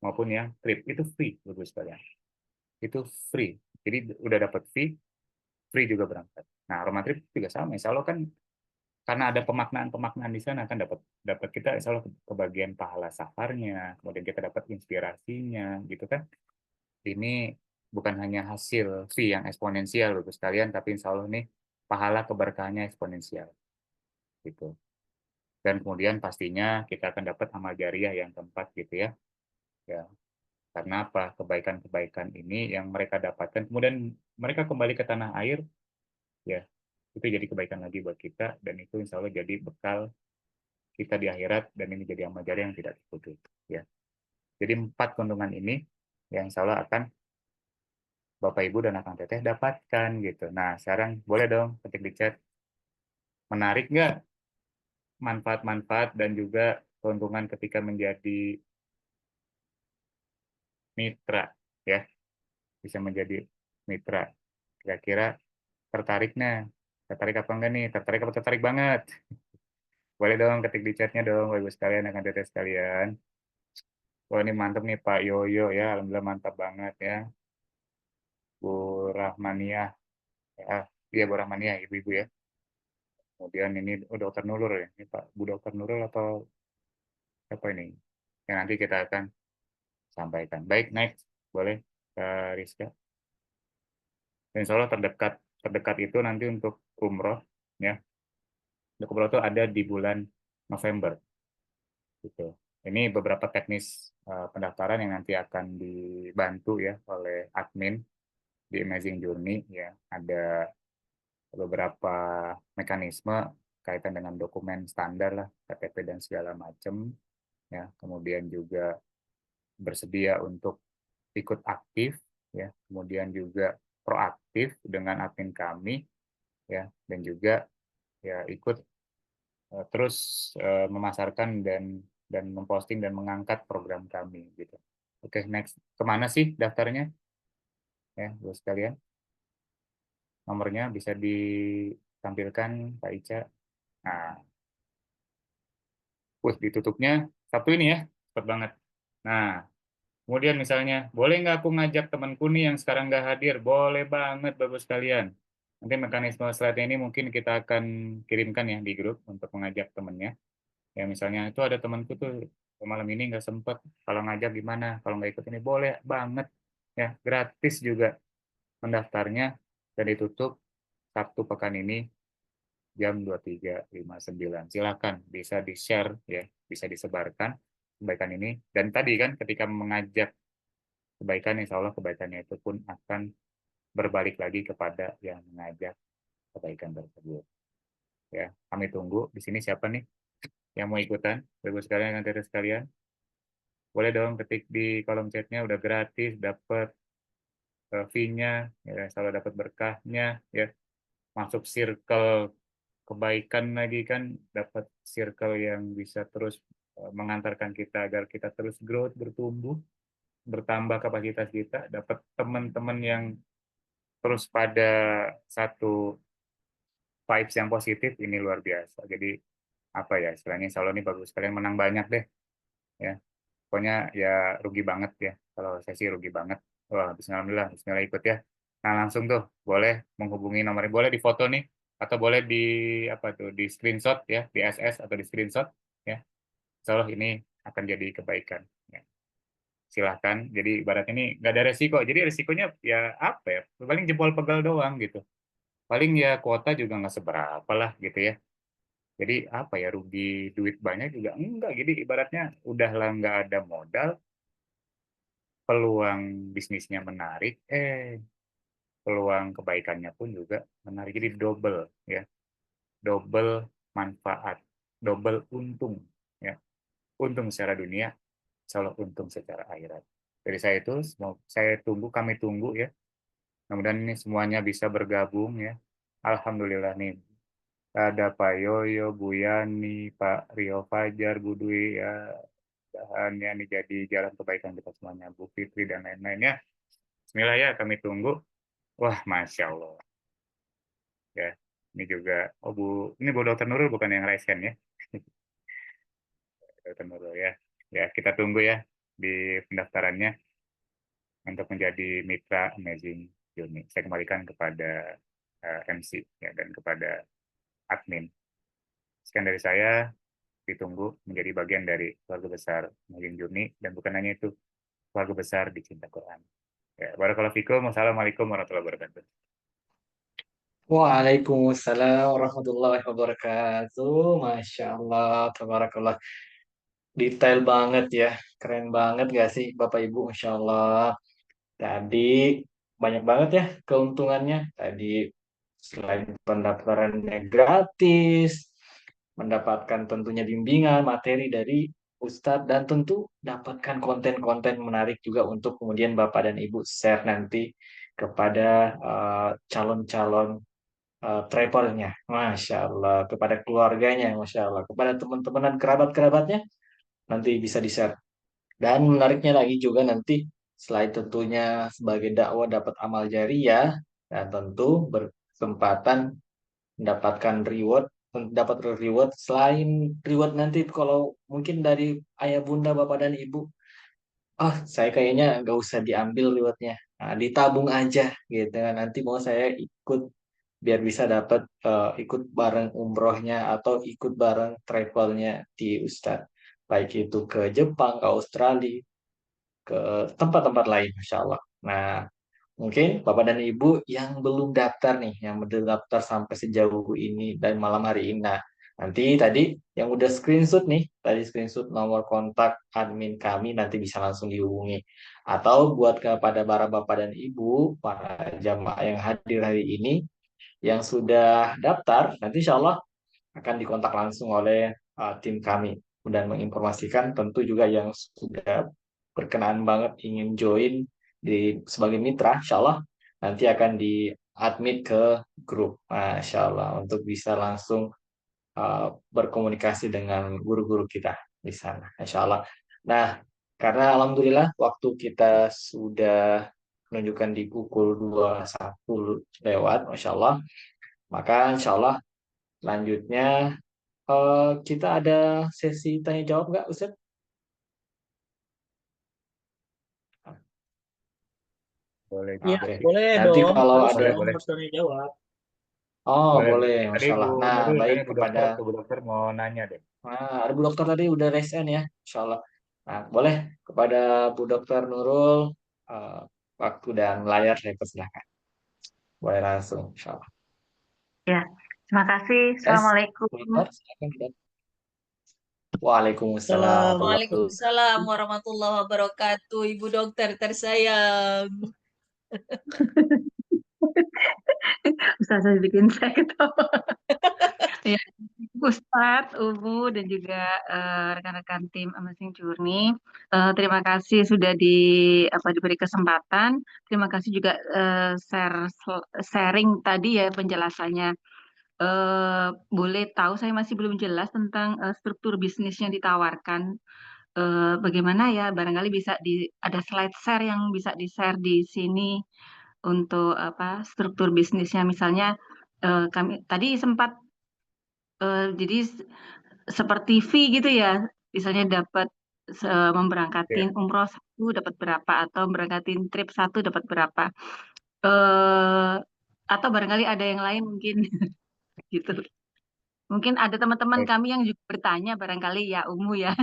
maupun yang trip itu free Bapak Ibu sekalian. Itu free. Jadi udah dapat fee, free juga berangkat. Nah, Roma Trip juga sama. Insya Allah kan karena ada pemaknaan-pemaknaan di sana kan dapat kita insya Allah kebagian pahala safarnya, kemudian kita dapat inspirasinya gitu kan. Ini bukan hanya hasil fee yang eksponensial Bapak sekalian, tapi insya Allah nih pahala keberkahannya eksponensial gitu. Dan kemudian pastinya kita akan dapat amal jariah yang keempat gitu ya. Ya. Karena apa? Kebaikan-kebaikan ini yang mereka dapatkan, kemudian mereka kembali ke tanah air, ya itu jadi kebaikan lagi buat kita, dan itu insya Allah jadi bekal kita di akhirat, dan ini jadi amal jariah yang tidak terputus ya. Jadi 4 keuntungan ini yang insya Allah akan Bapak Ibu dan Akang Teteh dapatkan gitu. Nah sekarang boleh dong ketik di chat, menarik nggak manfaat-manfaat dan juga keuntungan ketika menjadi mitra ya, bisa menjadi mitra. Kira-kira tertarik apa enggak nih? Tertarik apa tertarik banget? Boleh dong ketik di chatnya dong, Bapak sekalian, Akang Teteh sekalian. Wah ini mantap nih Pak Yoyo ya, alhamdulillah mantap banget ya. Bu Rahmania, ya, iya Bu Rahmania, ibu-ibu ya. Kemudian ini Dokter Nurul ya, ini Pak Bu Dokter Nurul atau apa ini? Yang nanti kita akan sampaikan. Baik, next, boleh Rizka. Insya Allah terdekat itu nanti untuk umroh ya. Untuk umroh itu ada di bulan November. Gitu. Ini beberapa teknis pendaftaran yang nanti akan dibantu ya oleh admin di Amazing Journey ya. Ada beberapa mekanisme kaitan dengan dokumen standar lah, KTP dan segala macam, ya. Kemudian juga bersedia untuk ikut aktif, ya. Kemudian juga proaktif dengan admin kami, ya, dan juga ya ikut terus memasarkan dan memposting dan mengangkat program kami gitu. Oke, next. Kemana sih daftarnya? Ya, Bu sekalian. Nomornya bisa ditampilkan, Pak Ica. Nah, ditutupnya Sabtu ini ya, cepet banget. Nah, kemudian misalnya, boleh nggak aku ngajak temanku nih yang sekarang nggak hadir? Boleh banget, Bapak sekalian. Nanti mekanisme slide ini mungkin kita akan kirimkan ya di grup untuk mengajak temannya. Ya misalnya itu ada temanku tuh malam ini nggak sempet, kalau ngajak gimana? Kalau nggak ikut ini boleh banget. Ya, gratis juga mendaftarnya dan ditutup Sabtu pekan ini jam 23.59. Silakan bisa di-share ya, bisa disebarkan kebaikan ini. Dan tadi kan ketika mengajak kebaikan, insya Allah kebaikannya itu pun akan berbalik lagi kepada yang mengajak kebaikan tersebut. Ya, kami tunggu. Di sini siapa nih yang mau ikutan? Bapak sekalian, nanti sekalian. Boleh dong ketik di kolom chatnya, udah gratis, dapat fee-nya, ya, selalu dapat berkahnya, ya, masuk circle kebaikan lagi kan, dapat circle yang bisa terus mengantarkan kita agar kita terus growth, bertumbuh, bertambah kapasitas kita, dapat teman-teman yang terus pada satu vibes yang positif, ini luar biasa. Jadi apa ya istilahnya, insya Allah ini bagus, kalian menang banyak deh, ya. Pokoknya ya rugi banget ya, kalau saya sih rugi banget. Wah, bismillah, bismillah ikut ya. Nah langsung tuh boleh menghubungi nomornya, boleh di foto nih, atau boleh di apa tuh, di screenshot ya, di SS atau di screenshot ya. Insya Allah ini akan jadi kebaikan. Ya. Silahkan. Jadi ibarat ini nggak ada resiko. Jadi resikonya ya apa ya? Paling jempol pegal doang gitu. Paling ya kuota juga nggak seberapa lah gitu ya. Jadi apa ya, rugi duit banyak juga enggak. Jadi ibaratnya udahlah nggak ada modal, peluang bisnisnya menarik, peluang kebaikannya pun juga menarik. Jadi double ya, double manfaat, double untung ya. Untung secara dunia, insya untung secara akhirat. Dari saya itu, kami tunggu ya. Mudah-mudahan ini semuanya bisa bergabung ya. Alhamdulillah nih, ada Pak Yoyo, Bu Yani, Pak Rio Fajar, Bu Dwi ya, bahannya nih jadi jalan kebaikan kita semuanya, Bu Fitri dan lain-lainnya. Bismillah ya, kami tunggu. Wah, Masya Allah. Ya, ini juga, ini Bu Dr. Nurul bukan yang raise hand ya. Dr. Nurul ya. Ya, kita tunggu ya di pendaftarannya untuk menjadi mitra Amazing Journey. Saya kembalikan kepada MC ya, dan kepada admin. Sekian dari saya, ditunggu menjadi bagian dari keluarga besar Amazing Journey, dan bukan hanya itu, keluarga besar di Cinta Quran. Ya, barakallahu fikum. Wassalamualaikum warahmatullahi wabarakatuh. Waalaikumsalam warahmatullahi wabarakatuh. Masya Allah, tabarakallah. Detail banget ya, keren banget gak sih Bapak Ibu, Masya Allah. Tadi banyak banget ya keuntungannya. Tadi selain pendaftarannya gratis, mendapatkan tentunya bimbingan, materi dari Ustadz, dan tentu dapatkan konten-konten menarik juga untuk kemudian Bapak dan Ibu share nanti kepada calon-calon travelnya, Masya Allah, kepada keluarganya, Masya Allah, kepada teman-teman dan kerabat-kerabatnya, nanti bisa di-share. Dan menariknya lagi juga nanti, selain tentunya sebagai dakwah dapat amal jariah, dan tentu berkesempatan mendapatkan reward, dapat reward. Selain reward nanti, kalau mungkin dari ayah bunda, bapak dan ibu, saya kayaknya nggak usah diambil rewardnya, nah, ditabung aja gitu kan, nanti mau saya ikut biar bisa dapat ikut bareng umrohnya atau ikut bareng travelnya di Ustadz, baik itu ke Jepang, ke Australia, ke tempat-tempat lain, Masya Allah. Nah, mungkin Bapak dan Ibu yang belum daftar nih, yang belum daftar sampai sejauh ini dan malam hari ini. Nah, nanti tadi yang udah screenshot nih, tadi screenshot nomor kontak admin kami, nanti bisa langsung dihubungi. Atau buat kepada para Bapak dan Ibu, para jamaah yang hadir hari ini, yang sudah daftar, nanti insya Allah akan dikontak langsung oleh tim kami dan menginformasikan tentu juga yang sudah berkenaan banget ingin join sebagai mitra, insya Allah nanti akan di-admit ke grup, Masya Allah, untuk bisa langsung berkomunikasi dengan guru-guru kita di sana, insya Allah. Nah, karena alhamdulillah waktu kita sudah menunjukkan di pukul 21 lewat, Masya Allah, maka insya Allah selanjutnya kita ada sesi tanya jawab nggak, Ustaz? Boleh Ya, juga sih. boleh Nanti dong. kalau Harus ada, dong, Boleh. harus tanya jawab. oh Boleh. boleh, Tadi Masya Bu Allah. Nah, Nurul baik tanya Bu dokter, kepada, Bu dokter mau nanya deh. ada Bu Dokter tadi udah raise hand ya, Insya Allah. Nah, boleh kepada Bu Dokter Nurul, eh, waktu dan layar saya persilahkan. Boleh langsung, Insya Allah. Ya, terima kasih. Yes, Assalamualaikum. Bu Dokter, silakan. Waalaikumsalam Salam. warahmatullahi wabarakatuh. Waalaikumsalam warahmatullahi wabarakatuh, Ibu Dokter tersayang. Ustazah bikin saya ketawa. Ya, Ustadz, Umu, dan juga rekan-rekan tim Amazing Journey. Terima kasih sudah diberi kesempatan. Terima kasih juga sharing tadi ya penjelasannya. Boleh tahu saya masih belum jelas tentang struktur bisnis yang ditawarkan. Bagaimana ya? Barangkali bisa ada slide share yang bisa di-share di sini untuk struktur bisnisnya. Misalnya kami tadi sempat jadi seperti fee gitu ya, misalnya dapat memberangkatin Ya, umroh satu dapat berapa atau memberangkatin trip satu dapat berapa. Eh atau barangkali ada yang lain mungkin gitu. Mungkin ada teman-teman baik. kami yang juga bertanya barangkali ya Umu ya.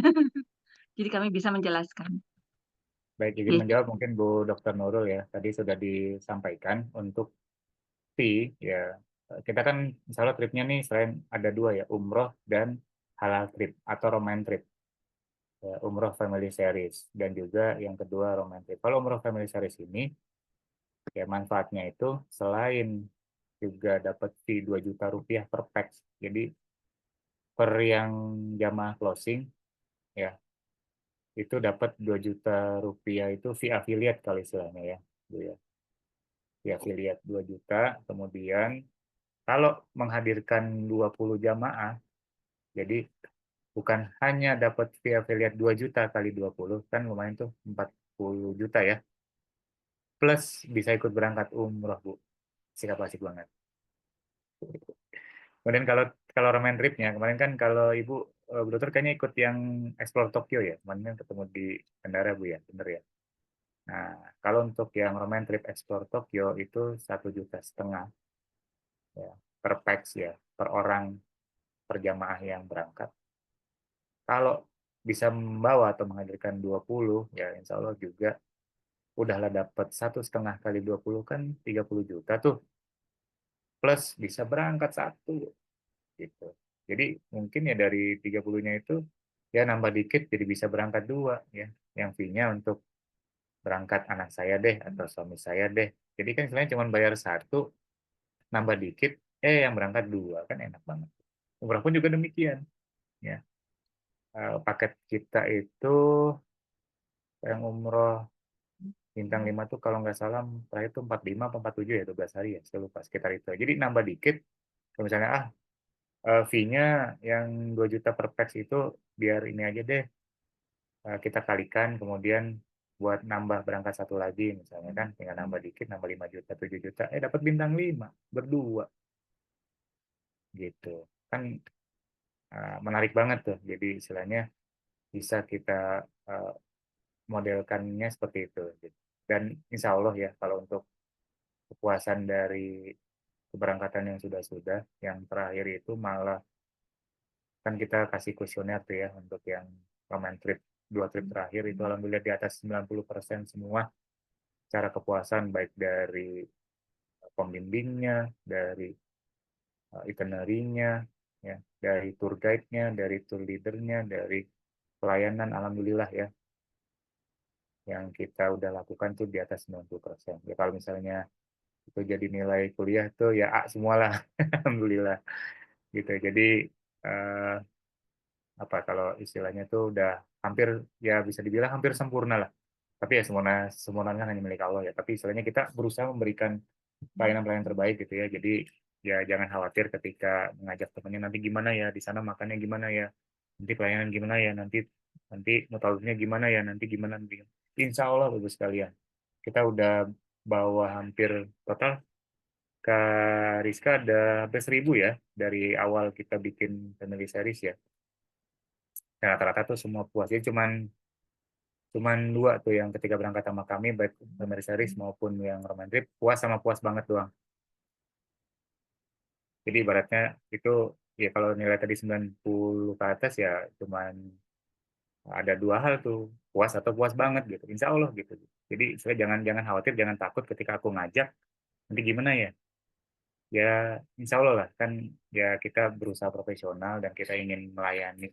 Jadi kami bisa menjelaskan. Baik, izin Oke. menjawab mungkin Bu Dokter Nurul ya. Tadi sudah disampaikan untuk fee ya. Kita kan misalnya tripnya nih selain ada dua ya, umroh dan halal trip atau roman trip. Ya, umroh family series dan juga yang kedua roman trip. Kalau umroh family series ini ya manfaatnya itu selain juga dapat fee 2 juta rupiah per pax. Jadi per yang jamaah closing ya itu dapat 2 juta rupiah itu fee affiliate kali istilahnya ya. Bu ya. Fee affiliate 2 juta. Kemudian kalau menghadirkan 20 jamaah jadi bukan hanya dapat fee affiliate 2 juta kali 20 kan lumayan tuh 40 juta ya. Plus bisa ikut berangkat umroh, Bu. Sikap asik banget. Kemudian kalau kalau roman tripnya, kemarin kan kalau Ibu Bu Dokter kayaknya ikut yang Explore Tokyo ya, kemarin kan ketemu di bandara Bu ya, bener ya. Nah, kalau untuk yang roman trip Explore Tokyo itu 1,5 juta ya, per pax ya, per orang per jamaah yang berangkat. Kalau bisa membawa atau menghadirkan 20 ya insya Allah juga udahlah dapat 1,5 kali 20 kan 30 juta tuh. Plus bisa berangkat satu gitu. Jadi mungkin ya dari 30-nya itu ya nambah dikit jadi bisa berangkat dua ya. Yang fee-nya untuk berangkat anak saya deh atau suami saya deh. Jadi kan istilahnya cuma bayar satu, nambah dikit, yang berangkat dua kan enak banget. Umrah pun juga demikian ya. Paket kita itu yang umroh bintang 5 tuh kalau nggak salah terakhir itu 45 atau 47 ya 12 hari ya saya lupa sekitar itu. Jadi nambah dikit kalau misalnya fee-nya yang 2 juta per pax itu biar ini aja deh kita kalikan kemudian buat nambah berangkat satu lagi misalnya kan tinggal nambah dikit nambah 5 juta 7 juta dapat bintang 5 berdua gitu kan menarik banget tuh jadi istilahnya bisa kita modelkannya seperti itu gitu. Dan insya Allah ya kalau untuk kepuasan dari keberangkatan yang sudah-sudah yang terakhir itu malah kan kita kasih kuesioner tuh ya untuk yang roman trip 2 trip terakhir itu alhamdulillah di atas 90% semua cara kepuasan baik dari pembimbingnya, dari itinerary-nya, ya, dari tour guide-nya, dari tour leader-nya, dari pelayanan alhamdulillah ya yang kita udah lakukan tuh di atas 90%. Ya kalau misalnya itu jadi nilai kuliah tuh ya A semualah. Alhamdulillah gitu. Jadi eh, apa kalau istilahnya tuh udah hampir, ya bisa dibilang hampir sempurna lah. Tapi ya sempurnanya hanya milik Allah ya. Tapi istilahnya kita berusaha memberikan pelayanan-pelayanan terbaik gitu ya. Jadi ya jangan khawatir ketika mengajak temannya, nanti gimana ya di sana makannya gimana ya, nanti pelayanan gimana ya, nanti nanti mutalibnya gimana ya, nanti gimana nanti. Insya Allah bagus sekalian. Kita udah bawa hampir total ke Rizka ada hampir 1.000 ya dari awal kita bikin family series ya. Dan rata-rata tuh semua puas. Jadi cuman 2 tuh yang ketika berangkat sama kami, baik family series maupun yang roman trip, puas sama puas banget doang. Jadi ibaratnya itu ya kalau nilai tadi 90 ke atas ya cuman ada 2 hal tuh, puas atau puas banget gitu. Insya Allah gitu. Jadi saya jangan jangan khawatir, jangan takut ketika aku ngajak nanti gimana ya. Ya insya Allah lah kan, ya kita berusaha profesional dan kita ingin melayani.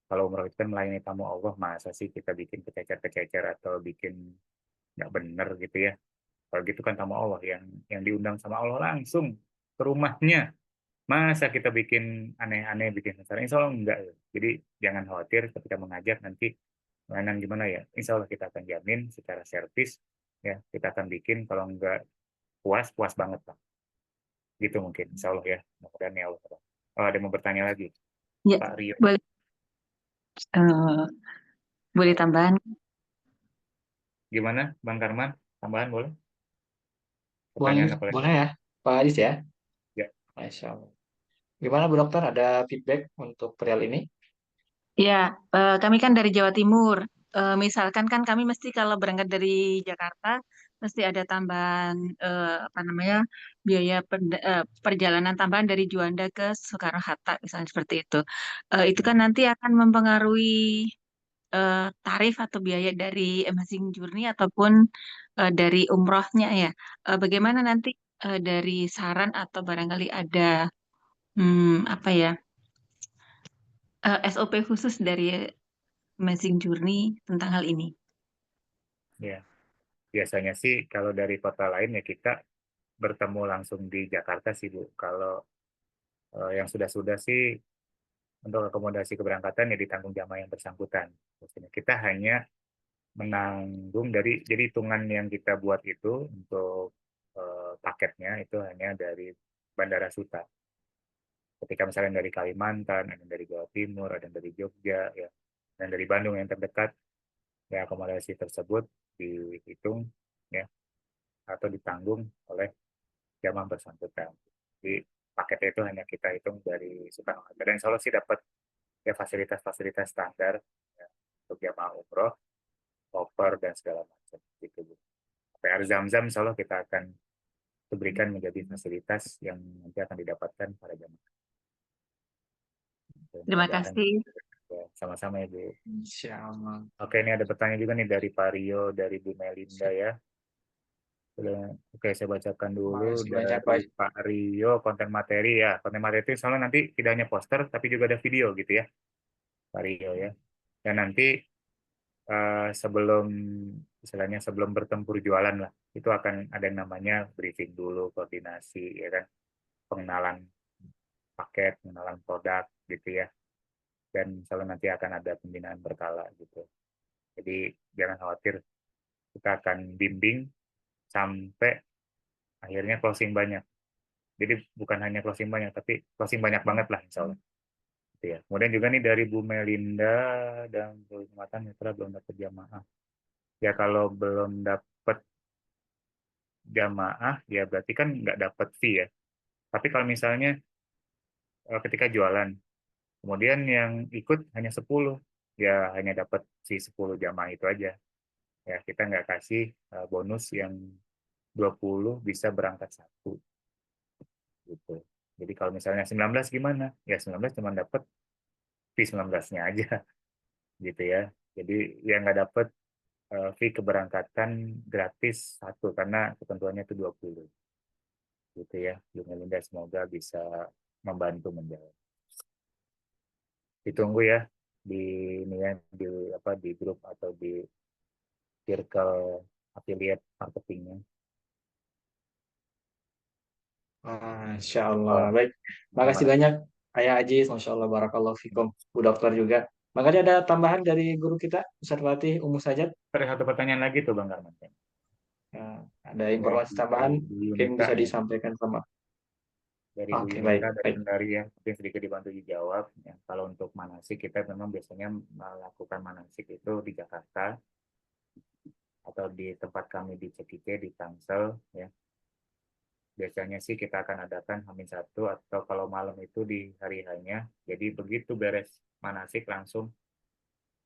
Kalau umroh itu kan melayani tamu Allah, masa sih kita bikin kececer-kececer atau bikin nggak bener gitu ya. Kalau gitu kan tamu Allah yang diundang sama Allah langsung ke rumahnya. Masa kita bikin aneh-aneh, bikin secara, insya Allah enggak. Jadi jangan khawatir ketika mengajak nanti layanan gimana ya. Insya Allah kita akan jamin secara servis ya, kita akan bikin kalau enggak puas, puas banget lah. Gitu mungkin, insya Allah ya. Mudah-mudahan ya Allah. Oh, ada yang mau bertanya lagi? Ya, Pak Rio. boleh eh, boleh tambahan. Gimana, Bang Karman? Tambahan boleh? Boleh, Pertanyaan apa lagi? boleh ya, Pak Adis ya. Ya. Masya Allah. Gimana Bu Dokter, ada feedback untuk perihal ini? Ya, kami kan dari Jawa Timur. Misalkan kan kami mesti kalau berangkat dari Jakarta mesti ada tambahan apa namanya biaya perjalanan tambahan dari Juanda ke Soekarno-Hatta misalnya seperti itu. Itu kan nanti akan mempengaruhi tarif atau biaya dari Amazing Journey ataupun dari umrohnya ya. Bagaimana nanti dari saran atau barangkali ada apa ya SOP khusus dari Amazing Journey tentang hal ini? Ya, biasanya sih kalau dari kota lain ya kita bertemu langsung di Jakarta sih Bu. Kalau yang sudah-sudah sih untuk akomodasi keberangkatan ya ditanggung jamaah yang bersangkutan. Maksudnya kita hanya menanggung jadi hitungan yang kita buat itu untuk paketnya itu hanya dari Bandara Suta. Ketika misalnya dari Kalimantan, ada yang dari Jawa Timur, ada yang dari Jogja, ya, dan dari Bandung yang terdekat, ya akomodasi tersebut dihitung ya atau ditanggung oleh jamaah bersangkutan. Jadi paketnya itu hanya kita hitung dari Soekarno-Hatta. Dan insya Allah sih dapat ya fasilitas-fasilitas standar ya, untuk jamaah umroh, koper dan segala macam gitu. Sampai air zam-zam insya Allah kita akan berikan menjadi fasilitas yang nanti akan didapatkan para jamaah. Terima kasih. Ya, sama-sama ya Bu. Insya Allah. Oke, ini ada pertanyaan juga nih dari Pak Rio, dari Bu Melinda ya. Oke, saya bacakan dulu Masih dari banyak Pak. Pak Rio, konten materi ya. Konten materi itu soalnya nanti tidak hanya poster, tapi juga ada video gitu ya, Pak Rio ya. Dan nanti sebelum istilahnya sebelum bertempur jualan lah, itu akan ada yang namanya briefing dulu, koordinasi ya kan, pengenalan paket, pengenalan produk gitu ya. Dan misalnya nanti akan ada pembinaan berkala gitu. Jadi jangan khawatir, kita akan bimbing sampai akhirnya closing banyak. Jadi bukan hanya closing banyak, tapi closing banyak banget lah insya Allah. Gitu ya. Kemudian juga nih dari Bu Melinda dan Bu Matan Mitra belum dapat jamaah. Ya kalau belum dapat jamaah, ya berarti kan nggak dapat fee ya. Tapi kalau misalnya ketika jualan, kemudian yang ikut hanya 10, ya hanya dapat si 10 jamaah itu aja. Ya kita nggak kasih bonus yang 20 bisa berangkat 1 gitu. Jadi kalau misalnya 19 gimana? Ya 19 cuma dapat fee 19-nya aja gitu ya. Jadi yang nggak dapat fee keberangkatan gratis 1 karena ketentuannya itu 20 gitu ya. Bu Melinda semoga bisa membantu menjawab. Ditunggu ya di ini ya di apa di grup atau di circle affiliate marketingnya. Masya Allah. Baik. Makasih Gimana? banyak Ayah Aziz. Masya Allah. Barakallahu fikum. Bu Dokter juga. Makanya ada tambahan dari guru kita, Ustadz Fatih Umu Sajat. Ada satu pertanyaan lagi tuh Bang Karman. Ya, ada Dari, informasi tambahan Bu mungkin Yunita bisa nih. disampaikan sama. Dari Bu Oke, baik, Yunita dari baik. Kendari ya, mungkin sedikit dibantu dijawab. Ya, kalau untuk manasik kita memang biasanya melakukan manasik itu di Jakarta atau di tempat kami di Cekike di Tangsel ya. Biasanya sih kita akan adakan H-1 atau kalau malam itu di hari hanya. Jadi begitu beres manasik langsung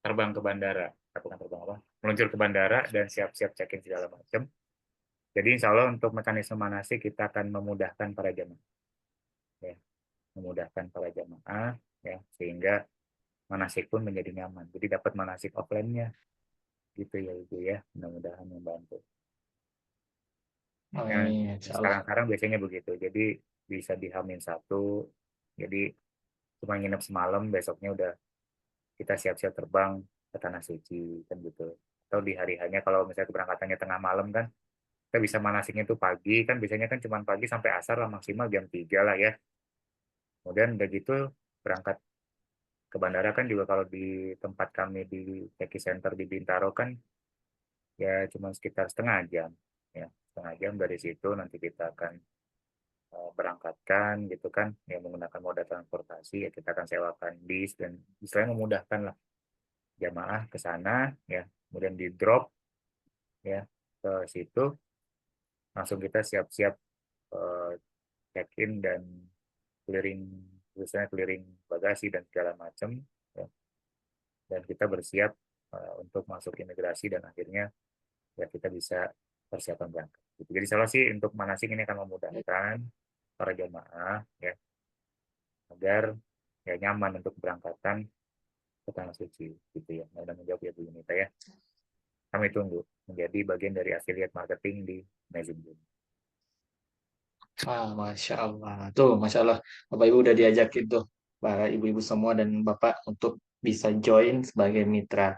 terbang ke bandara, bukan terbang apa? Meluncur ke bandara dan siap-siap check-in segala macam. Jadi insya Allah untuk mekanisme manasik kita akan memudahkan para jemaah. Ya, memudahkan para jemaah ya sehingga manasik pun menjadi nyaman. Jadi dapat manasik offline-nya gitu ya Ibu ya. Mudah-mudahan membantu. Ya, Amin, insya Allah. sekarang biasanya begitu. Jadi bisa di H-1. Jadi cuma nginep semalam, besoknya udah kita siap-siap terbang ke Tanah Suci kan gitu. Atau di hari hanya kalau misalnya keberangkatannya tengah malam kan kita bisa manasiknya itu pagi kan biasanya kan cuma pagi sampai asar lah maksimal jam 3 lah ya. Kemudian udah gitu berangkat ke bandara kan juga kalau di tempat kami di Teki Center di Bintaro kan ya cuma sekitar setengah jam ya setengah jam dari situ nanti kita akan berangkatkan gitu kan ya menggunakan moda transportasi ya kita akan sewakan bis dan istilahnya memudahkan lah jamaah ke sana ya kemudian di drop ya ke situ langsung kita siap-siap check-in dan clearing misalnya clearing bagasi dan segala macam ya. Dan kita bersiap untuk masuk imigrasi dan akhirnya ya kita bisa persiapan berangkat. Jadi salah sih untuk manasik ini akan memudahkan para jamaah ya agar ya nyaman untuk berangkatan ke Tanah Suci gitu ya. Mudah menjawab ya Bu Yunita ya. Kami tunggu menjadi bagian dari affiliate marketing di Amazing Zoom. Masya Allah. Tuh, Masya Allah. Bapak Ibu udah diajakin tuh. Para ibu-ibu semua dan Bapak untuk bisa join sebagai mitra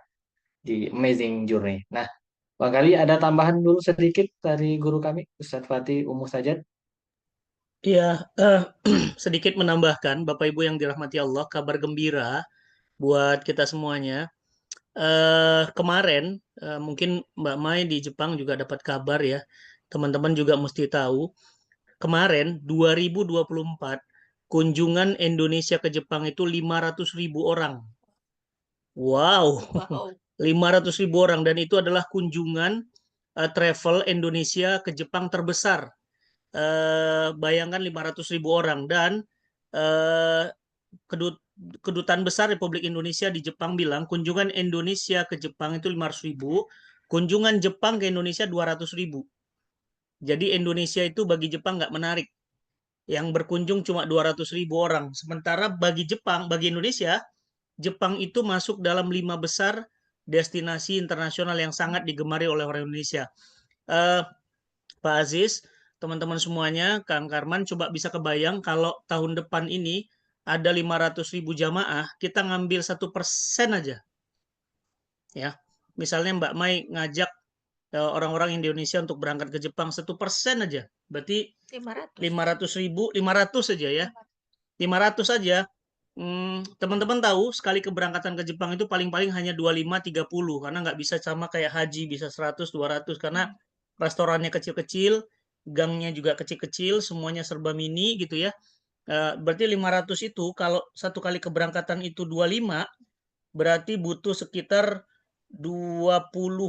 di Amazing Journey. Nah, barangkali ada tambahan dulu sedikit dari guru kami, Ustadz Fatih Umu Sajat. Iya, sedikit menambahkan, Bapak Ibu yang dirahmati Allah, kabar gembira buat kita semuanya. Kemarin, mungkin Mbak Mai di Jepang juga dapat kabar ya, teman-teman juga mesti tahu, kemarin 2024, kunjungan Indonesia ke Jepang itu 500.000 orang. Wow, Wow. 500.000 orang, dan itu adalah kunjungan travel Indonesia ke Jepang terbesar. Bayangkan 500.000 orang dan kedutaan besar Republik Indonesia di Jepang bilang kunjungan Indonesia ke Jepang itu 500.000, kunjungan Jepang ke Indonesia 200.000. Jadi Indonesia itu bagi Jepang nggak menarik. Yang berkunjung cuma 200.000 orang. Sementara bagi Jepang, bagi Indonesia, Jepang itu masuk dalam 5 besar destinasi internasional yang sangat digemari oleh orang Indonesia. Pak Aziz, teman-teman semuanya, Kang Karman, coba bisa kebayang kalau tahun depan ini ada 500.000 jamaah, kita ngambil 1% aja. Ya, misalnya Mbak Mai ngajak orang-orang Indonesia untuk berangkat ke Jepang 1% aja, berarti 500.000, 500 saja ya, 500 saja. Teman-teman tahu sekali keberangkatan ke Jepang itu paling-paling hanya 25-30 karena nggak bisa sama kayak haji bisa 100-200 karena restorannya kecil-kecil, gangnya juga kecil-kecil, semuanya serba mini gitu ya. Berarti 500 itu kalau satu kali keberangkatan itu 25, berarti butuh sekitar 20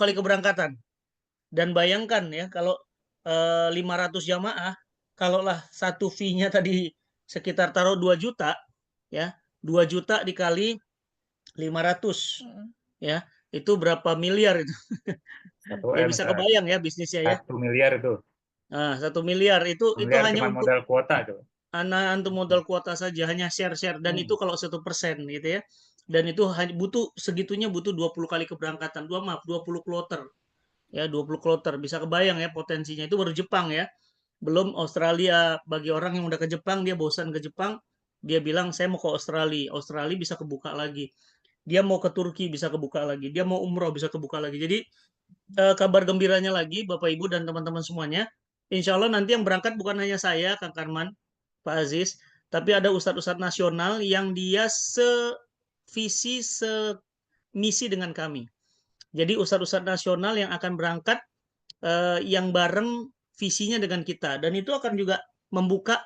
kali keberangkatan. Dan bayangkan ya kalau 500 jamaah, kalaulah satu fee-nya tadi sekitar taruh 2 juta ya, 2 juta dikali 500 ya, itu berapa miliar itu. Ya bisa kebayang ya bisnisnya ya. 1 miliar itu. Nah, 1 miliar itu Miliar hanya cuma untuk modal kuota tuh. untuk modal kuota saja, hanya share-share, dan itu kalau 1% gitu ya. Dan itu butuh segitunya, butuh 20 kali keberangkatan, 20 kloter. Ya, 20 kloter. Bisa kebayang ya potensinya. Itu baru Jepang ya. Belum Australia. Bagi orang yang udah ke Jepang, dia bosan ke Jepang, dia bilang saya mau ke Australia. Australia bisa kebuka lagi. Dia mau ke Turki bisa kebuka lagi. Dia mau umroh bisa kebuka lagi. Jadi kabar gembiranya lagi Bapak Ibu dan teman-teman semuanya, insya Allah nanti yang berangkat bukan hanya saya, Kang Karman, Pak Aziz, tapi ada ustadz-ustadz nasional yang dia sevisi, semisi dengan kami. Jadi ustadz-ustadz nasional yang akan berangkat yang bareng visinya dengan kita. Dan itu akan juga membuka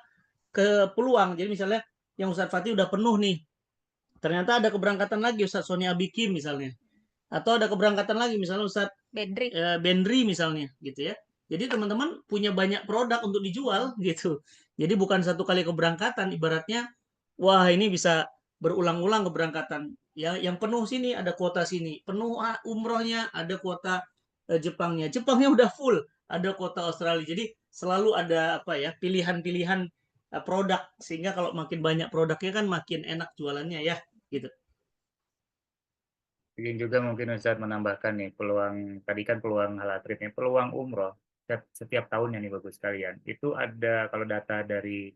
ke peluang. Jadi misalnya yang Ustadz Fatih udah penuh nih. Ternyata ada keberangkatan lagi Ustadz Sony Abikim misalnya. Atau ada keberangkatan lagi misalnya Ustadz Bendri misalnya gitu ya. Jadi teman-teman punya banyak produk untuk dijual gitu. Jadi bukan satu kali keberangkatan, ibaratnya wah ini bisa berulang-ulang keberangkatan. Ya, yang penuh sini ada kuota sini, penuh umrohnya ada kuota Jepangnya. Jepangnya udah full, ada kuota Australia. Jadi selalu ada apa ya, pilihan-pilihan produk sehingga kalau makin banyak produknya kan makin enak jualannya ya, gitu. Ingin juga mungkin Ustadz menambahkan nih peluang, tadi kan peluang halal trip nih, peluang umroh setiap tahunnya nih bagus sekalian. Itu ada kalau data dari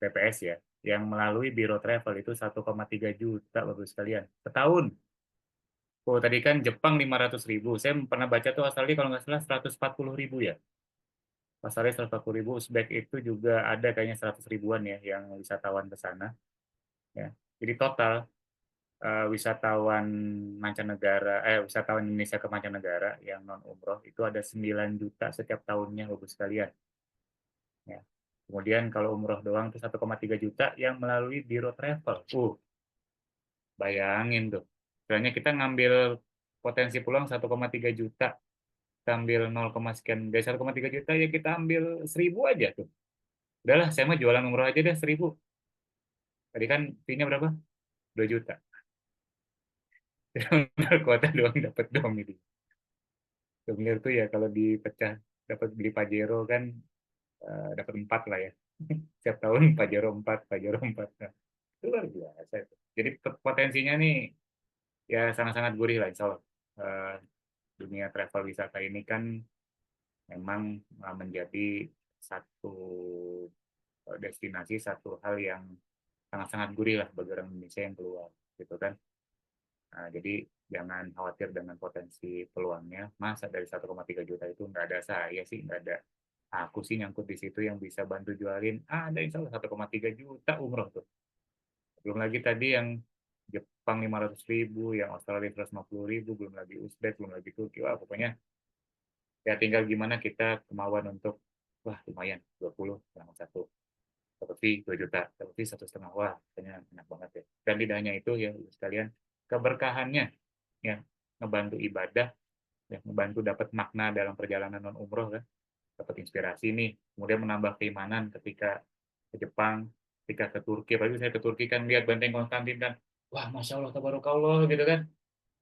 BPS ya, yang melalui Biro Travel itu 1,3 juta bagus sekalian setahun. Oh tadi kan Jepang 500.000, saya pernah baca tuh Australia kalau nggak salah 140.000 ya. Australia 140.000, Uzbek itu juga ada kayaknya 100 ribuan ya yang wisatawan ke sana. Ya. Jadi total wisatawan mancanegara, wisatawan Indonesia ke mancanegara yang non umroh itu ada 9 juta setiap tahunnya bagus sekalian. Ya. Kemudian kalau umroh doang itu 1,3 juta yang melalui Biro Travel. Bayangin tuh. Sebenarnya kita ngambil potensi peluang 1,3 juta, kita ambil 0, sekian dari 1,3 juta ya kita ambil 1.000 aja tuh. Udahlah, saya mah jualan umroh aja deh 1.000. Tadi kan fee-nya berapa? 2 juta. Kuota doang dapat dong gitu. Souvenir tuh ya kalau dipecah dapat beli Pajero kan dapat 4 lah ya. Setiap tahun Pajero 4, Pajero 4. Nah, itu luar biasa itu. Jadi potensinya nih ya sangat-sangat gurih lah insya Allah. Dunia travel wisata ini kan memang menjadi satu destinasi, satu hal yang sangat-sangat gurih lah bagi orang Indonesia yang keluar gitu kan. Nah, jadi jangan khawatir dengan potensi peluangnya. Masa dari 1,3 juta itu nggak ada saya sih, nggak ada. Aku sih nyangkut di situ yang bisa bantu jualin. Ada insya Allah 1,3 juta umroh tuh. Belum lagi tadi yang Jepang 500.000, yang Australia 150.000, belum lagi Uzbek, belum lagi Turki. Wah, pokoknya ya tinggal gimana kita kemauan untuk, wah lumayan, 20, yang satu. Seperti 2 juta, seperti 1,5. Wah, kayaknya enak banget ya. Dan tidak hanya itu ya, sekalian, keberkahannya ya ngebantu ibadah ya ngebantu dapat makna dalam perjalanan non umroh kan dapat inspirasi nih kemudian menambah keimanan ketika ke Jepang ketika ke Turki apalagi saya ke Turki kan lihat Benteng Konstantin kan wah masya Allah tabarakallah gitu kan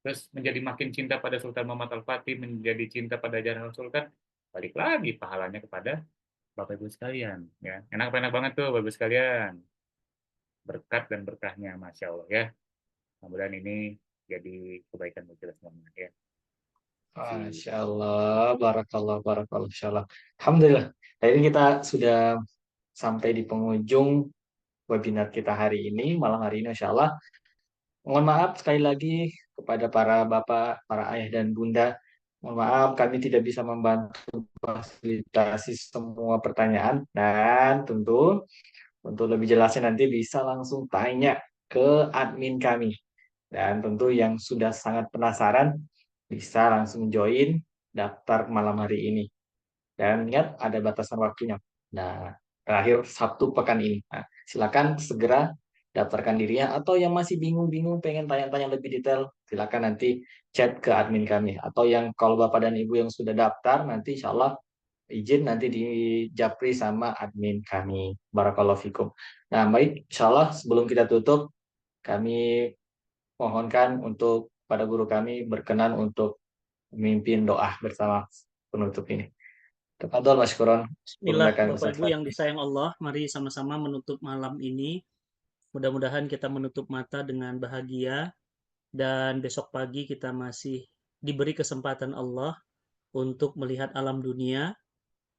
terus menjadi makin cinta pada Sultan Muhammad Al-Fatih menjadi cinta pada ajaran Rasul kan balik lagi pahalanya kepada Bapak Ibu sekalian ya enak banget tuh Bapak Ibu sekalian berkat dan berkahnya masya Allah ya mudah-mudahan ini jadi kebaikan bagi kita semuanya ya. Masya Allah, barakallah, Masya Allah. Alhamdulillah. Hari ini kita sudah sampai di penghujung webinar kita hari ini, malam hari ini, Masya Allah. Mohon maaf sekali lagi kepada para bapak, para ayah dan bunda. Mohon maaf, kami tidak bisa membantu fasilitasi semua pertanyaan. Dan tentu, untuk lebih jelasnya nanti bisa langsung tanya ke admin kami. Dan tentu yang sudah sangat penasaran, bisa langsung join daftar malam hari ini. Dan ingat ada batasan waktunya. Nah, terakhir Sabtu pekan ini. Nah, silakan segera daftarkan dirinya atau yang masih bingung-bingung pengen tanya-tanya lebih detail, silakan nanti chat ke admin kami. Atau yang kalau Bapak dan Ibu yang sudah daftar nanti insya Allah izin nanti dijapri sama admin kami. Barakallahu fikum. Nah, baik, insya Allah sebelum kita tutup kami mohonkan untuk pada guru kami berkenan untuk memimpin doa bersama penutup ini. Tafadhol Mashkuran. Bismillah, Silakan Bapak Ustaz Ibu yang Fatih. disayang Allah, mari sama-sama menutup malam ini. Mudah-mudahan kita menutup mata dengan bahagia dan besok pagi kita masih diberi kesempatan Allah untuk melihat alam dunia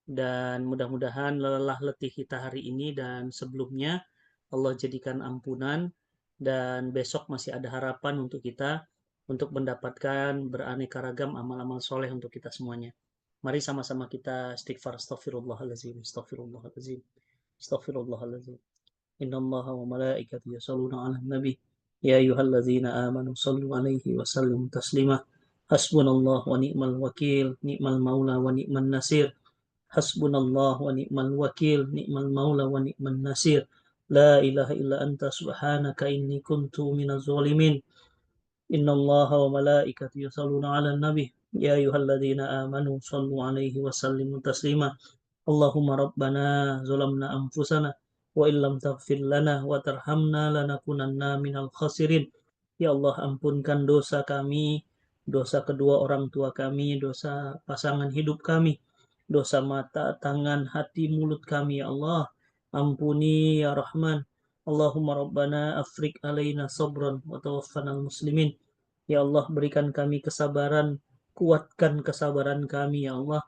dan mudah-mudahan lelah letih kita hari ini dan sebelumnya Allah jadikan ampunan dan besok masih ada harapan untuk kita untuk mendapatkan beraneka ragam amal-amal soleh untuk kita semuanya. Mari sama-sama kita istighfar. Astaghfirullahaladzim, astaghfirullahaladzim, astaghfirullahaladzim. Innallaha wa malaikatahu yusholluna 'alan nabi. Ya ayyuhalladzina amanu shallu 'alaihi wa sallimu taslima. Hasbunallahu wa ni'mal wakil, ni'mal maula wa ni'man nasir. Hasbunallahu wa ni'mal wakil, ni'mal maula wa ni'man nasir. La ilaha illa anta subhanaka inni kuntu minaz zalimin. Innallaha wa malaikatahu yusholluna 'alan nabi. Ya ayyuhalladzina amanu shallu 'alaihi wa sallimu taslima. Allahumma rabbana zalamna anfusana wa illam taghfir lana wa tarhamna lanakunanna minal khasirin. Ya Allah, ampunkan dosa kami, dosa kedua orang tua kami, dosa pasangan hidup kami, dosa mata, tangan, hati, mulut kami, ya Allah. Ampuni ya Rahman. Allahumma rabbana afrik alaina sabran wa tawaffana muslimin. Ya Allah, berikan kami kesabaran, kuatkan kesabaran kami, ya Allah.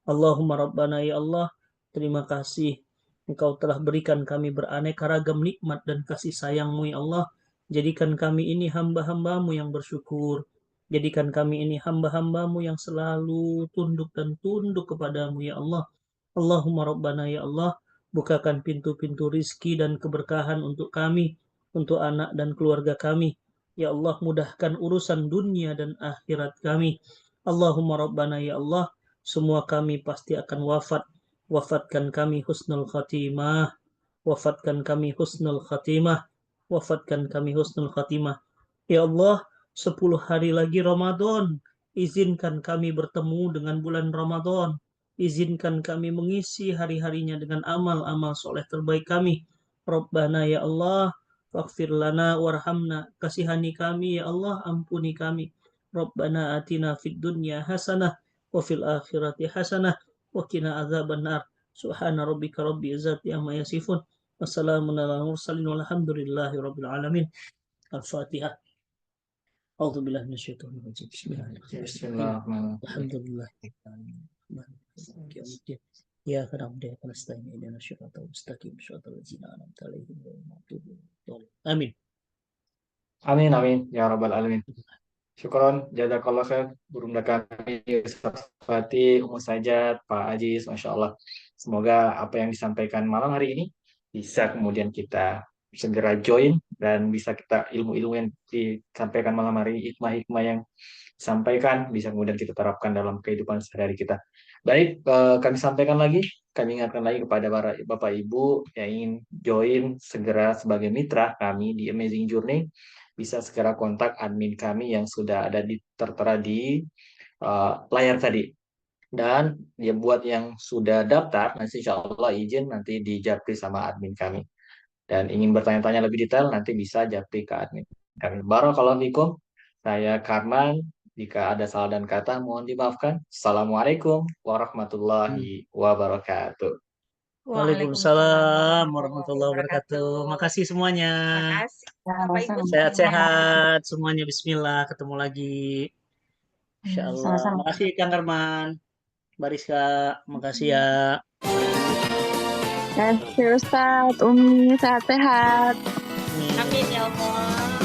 Allahumma rabbana, ya Allah, terima kasih Engkau telah berikan kami beraneka ragam nikmat dan kasih sayang-Mu, ya Allah. Jadikan kami ini hamba-hamba-Mu yang bersyukur. Jadikan kami ini hamba-hamba-Mu yang selalu tunduk dan tunduk kepadamu, ya Allah. Allahumma rabbana, ya Allah, bukakan pintu-pintu rizki dan keberkahan untuk kami, untuk anak dan keluarga kami. Ya Allah, mudahkan urusan dunia dan akhirat kami. Allahumma rabbana, ya Allah, semua kami pasti akan wafat. Wafatkan kami husnul khatimah. Wafatkan kami husnul khatimah. Wafatkan kami husnul khatimah. Ya Allah, 10 hari lagi Ramadan. Izinkan kami bertemu dengan bulan Ramadan. Izinkan kami mengisi hari-harinya dengan amal-amal soleh terbaik kami. Rabbana, ya Allah, faghfir lana warhamna. Kasihani kami, ya Allah, ampuni kami. Rabbana atina fid dunya hasanah wa fil akhirati hasanah wa qina adzabannar. Subhana rabbika rabbil izzati amma yasifun. Wassalamun ala mursalin walhamdulillahi rabbil alamin. Al-Fatihah. A'udzu billahi minasyaitonir rajim. Bismillahirrahmanirrahim. Bismillahirrahmanirrahim. Alhamdulillah. Ya na'budu wa nasta'in ihdinas siratal mustaqim siratal ladzina an'amta 'alaihim ghairil maghdubi 'alaihim. Amin. Amin amin ya rabbal alamin. Syukron, jazakallah khair, guru kami Ustaz Fatih, Ummu Sajat, Pak Aziz, Masya Allah. Semoga apa yang disampaikan malam hari ini bisa kemudian kita segera join dan bisa kita ilmu-ilmu yang disampaikan malam hari, hikmah-hikmah yang disampaikan bisa kemudian kita terapkan dalam kehidupan sehari-hari kita. Baik, kami sampaikan lagi, kami ingatkan lagi kepada para Bapak Ibu yang ingin join segera sebagai mitra kami di Amazing Journey, bisa segera kontak admin kami yang sudah ada tertera di layar tadi. Dan ya buat yang sudah daftar, nanti insya Allah izin nanti dijapri sama admin kami. Dan ingin bertanya-tanya lebih detail, nanti bisa japri ke admin kami. Barakallahu fikum. Saya Karman. Jika ada salah dan kata, mohon dimaafkan. Assalamualaikum warahmatullahi wabarakatuh. Waalaikumsalam warahmatullahi wabarakatuh. Makasih semuanya. Makasih. Sehat-sehat semuanya. Bismillah. Ketemu lagi. Insyaallah. Sama-sama. Makasih Kang Arman. Bariska, makasih ya. Kasih Ustadz, Umi, sehat-sehat. Amin ya Allah.